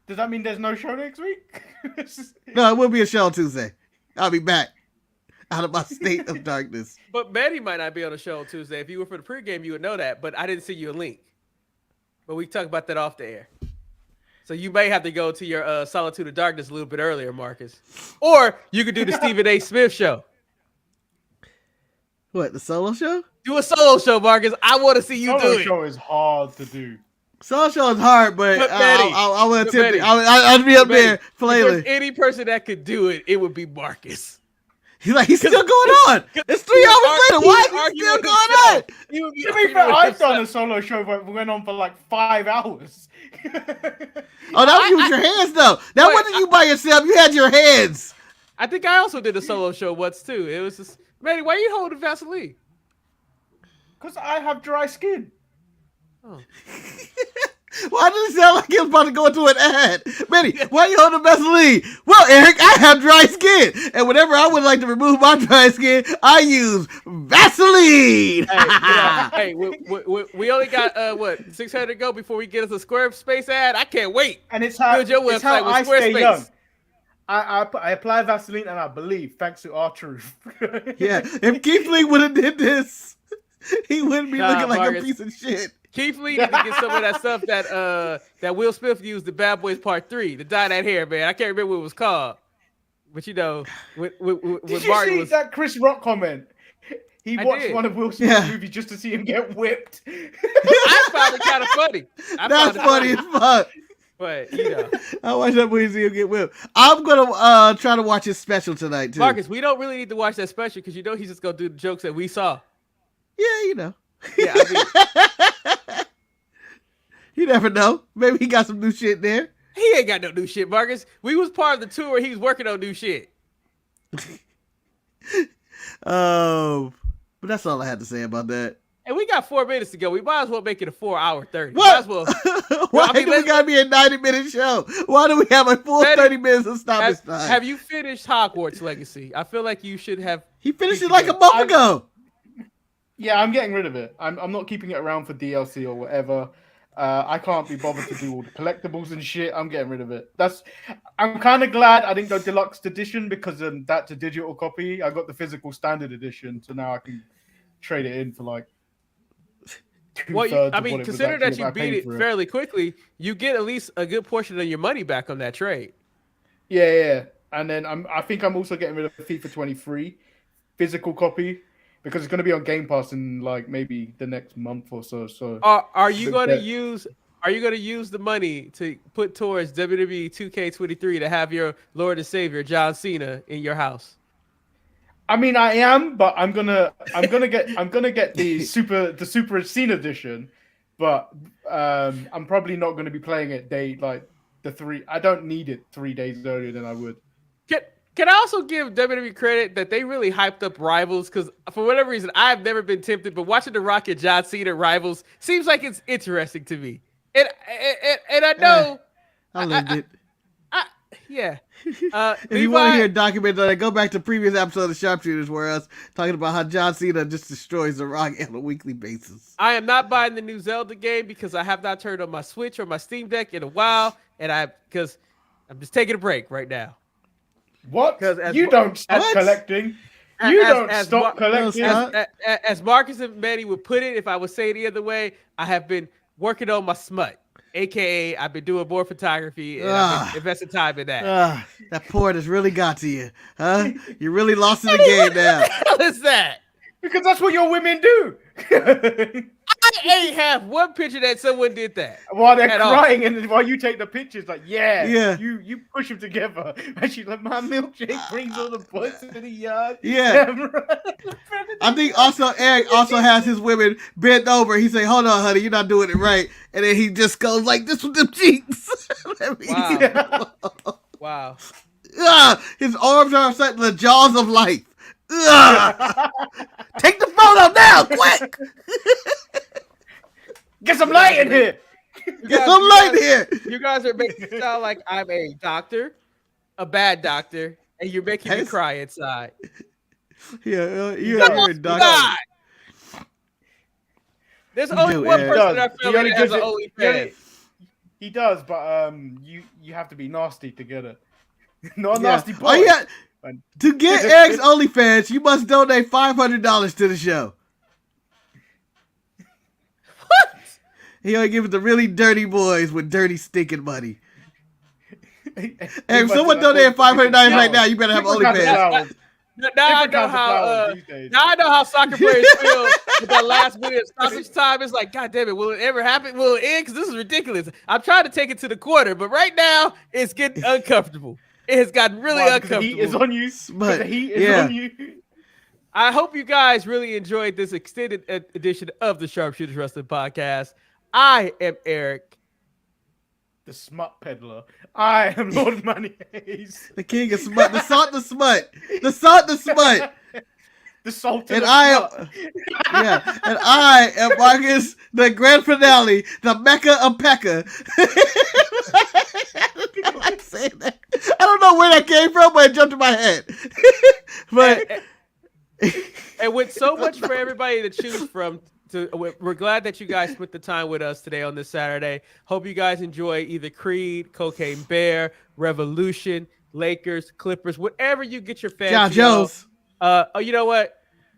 Does that mean there's no show next week? No, it will be a show on Tuesday. I'll be back out of my state of darkness. But Manny might not be on the show on Tuesday. If you were for the pregame, you would know that. But I didn't send you a link. But we can talk about that off the air. So you may have to go to your Solitude of Darkness a little bit earlier, Marcus. Or you could do the Stephen A. Smith show. What, the solo show? Do a solo show, Marcus. I want to see you do Solo it. show is hard to do. Solo show is hard, but Manny, I will attempt Manny, it. I'll be up there If flailing. there's any person that could do it, it would be Marcus. He's still going on. It's 3 hours later. Why is he still going on? He would be To be arguing fair, with I've himself. done a solo show that went on for like 5 hours. Oh, that was you with your hands, though. That Wait, wasn't you by yourself. You had your hands. I think I also did a solo show once too. It was just, Manny, why are you holding Vaseline? Because I have dry skin. Oh. Why did it sound like he was about to go into an ad? Manny, why you holding Vaseline? Well, Eric, I have dry skin. And whenever I would like to remove my dry skin, I use Vaseline. Hey, we only got, 600 to go before we get us a Squarespace ad? I can't wait. And it's how, Build your it's how website with I stay Squarespace. young. I apply Vaseline and I believe, thanks to R-Truth. Yeah, if Keith Lee would have did this, he wouldn't be looking like Marcus. a piece of shit. Keith Lee need to get some of that stuff that Will Smith used in Bad Boys Part 3 to dye that hair, man. I can't remember what it was called. But you know, when Did you Martin see was that Chris Rock comment? He I watched did. one of Will Smith's Yeah. movies just to see him get whipped. I found it kind of funny. That's funny as fuck. But you know, I watch that movie, see him get whipped. I'm gonna try to watch his special tonight too. Marcus, we don't really need to watch that special because you know he's just gonna do the jokes that we saw. Yeah, you know. Yeah, I mean, You never know. Maybe he got some new shit there. he ain't got no new shit, Marcus. We was part of the tour where he was working on new shit. But that's all I had to say about that. And we got 4 minutes to go. We might as well make it a 4-hour 30. What? Might as well. Why I mean, do we let's- gotta be a 90-minute show? Why do we have a full Manny, 30 minutes of stoppage time? Have you finished Hogwarts Legacy? I feel like you should have. He finished it like a month ago. Yeah, I'm getting rid of it. I'm not keeping it around for DLC or whatever. I can't be bothered to do all the collectibles and shit. I'm getting rid of it. I'm kind of glad I didn't go deluxe edition because that's a digital copy. I got the physical standard edition, so now I can trade it in for like Well, two-thirds I of what mean, it was consider that actually you if I beat paid it for fairly quickly. You get at least a good portion of your money back on that trade. Yeah. And then I think I'm also getting rid of FIFA 23 physical copy because it's going to be on Game Pass in like maybe the next month or so. So Are you Big going to bet. use? Are you going to use the money to put towards WWE 2K23 to have your Lord and Savior John Cena in your house? I mean, I am, but I'm gonna get the Super Cena edition, but I'm probably not gonna be playing it I don't need it 3 days earlier than I would. Can I also give WWE credit that they really hyped up Rivals? Because for whatever reason, I've never been tempted, but watching The Rock and John Cena Rivals seems like it's interesting to me. And I know, I lived it. yeah. If you want to Levi- hear a document on it, go back to previous episode of Sharpshooters where I was talking about how John Cena just destroys The Rock on a weekly basis. I am not buying the new Zelda game because I have not turned on my Switch or my Steam Deck in a while, and because I'm just taking a break right now. What? 'Cause as You Mar- don't stop What? collecting. As- You as- don't as stop Mar- collecting. As- As Marcus and Manny would put it, if I would say it the other way, I have been working on my smut, aka I've been doing more photography and I've been investing time in that. That port has really got to you, huh? You really lost in the game now. What the hell is that? Because that's what your women do. I ain't have one picture that someone did that. While they're At all. crying and while you take the pictures, like, Yeah. you push them together. And she's like, my milkshake brings all the boys to the yard. Yeah. I think also Eric also has his women bent over. He say, "Hold on, honey, you're not doing it right," and then he just goes like this with them cheeks. Wow. Wow. His arms are set in the jaws of life. Ugh. Take the photo now, quick! Get some light in here. Get some light here. You guys are making it sound like I'm a doctor, a bad doctor, and you're making me cry inside. Yeah, you're a doctor. God. There's only one person I feel like has an OnlyFans. He does, but you have to be nasty to get it. Not a nasty boy. To get Eric's OnlyFans, you must donate $500 to the show. What? He only gives it to really dirty boys with dirty stinking money. Hey, if someone donated $500 right now, you better have OnlyFans. Now I know how soccer players feel with that last minute of stoppage time. It's like, God damn it, will it ever happen? Will it end? Because this is ridiculous. I'm trying to take it to the quarter, but right now it's getting uncomfortable. It has gotten really uncomfortable. The heat is on you. But the heat is on you. I hope you guys really enjoyed this extended edition of the Sharpshooters Wrestling Podcast. I am Eric, the smut peddler. I am Lord Manny Hayes, the king of smut, the salt, the smut, the salt, the smut, the salt. And I am Marcus, the grand finale, the Mecca of Pekka. I like saying that. I don't know where that came from, but it jumped in my head. But and with so much for everybody to choose from, we're glad that you guys spent the time with us today on this Saturday. Hope you guys enjoy either Creed, Cocaine Bear, Revolution, Lakers, Clippers, whatever you get your fans. John Jones. You know what?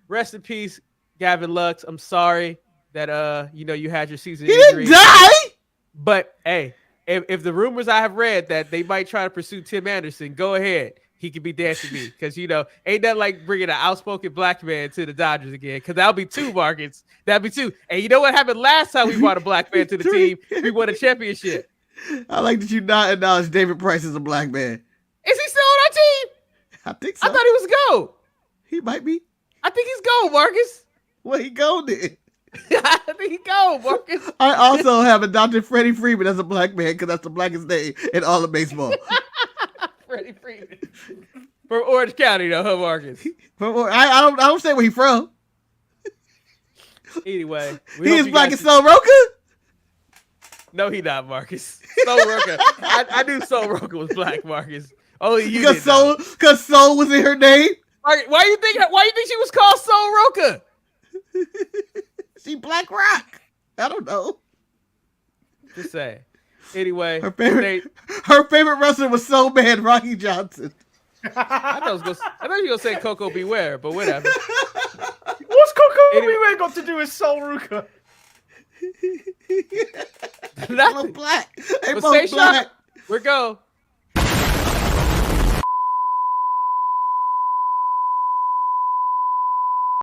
Rest in peace, Gavin Lux. I'm sorry that you had your season injury. He didn't die. But hey, if the rumors I have read that they might try to pursue Tim Anderson, go ahead. He could be dancing me because, ain't that like bringing an outspoken black man to the Dodgers again? Because that'll be two markets. That'll be two. And you know what happened last time we brought a black man to the team? We won a championship. I like that you not acknowledge David Price as a black man. Is he still on our team? I think so. I thought he was go. He might be. I think he's go, Marcus. Well, he go then. I think he go, Marcus. I also have adopted Freddie Freeman as a black man because that's the blackest name in all of baseball. Freddie Freeman. From Orange County, though, huh, Marcus? I don't say where he's from. Anyway. He is black as Sol Roca? No, he not, Marcus. Sol Roca. I knew Sol Roca was black, Marcus. Only you did. Because Sol was in her name? Why you think she was called Sol Roca? She Black Rock. I don't know. Just say. Anyway, her favorite wrestler was Soul Man Rocky Johnson. I thought you were gonna say Coco Beware, but whatever. What's Coco Beware got to do with Sol Ruka? They're both black. Stay sharp. We're go.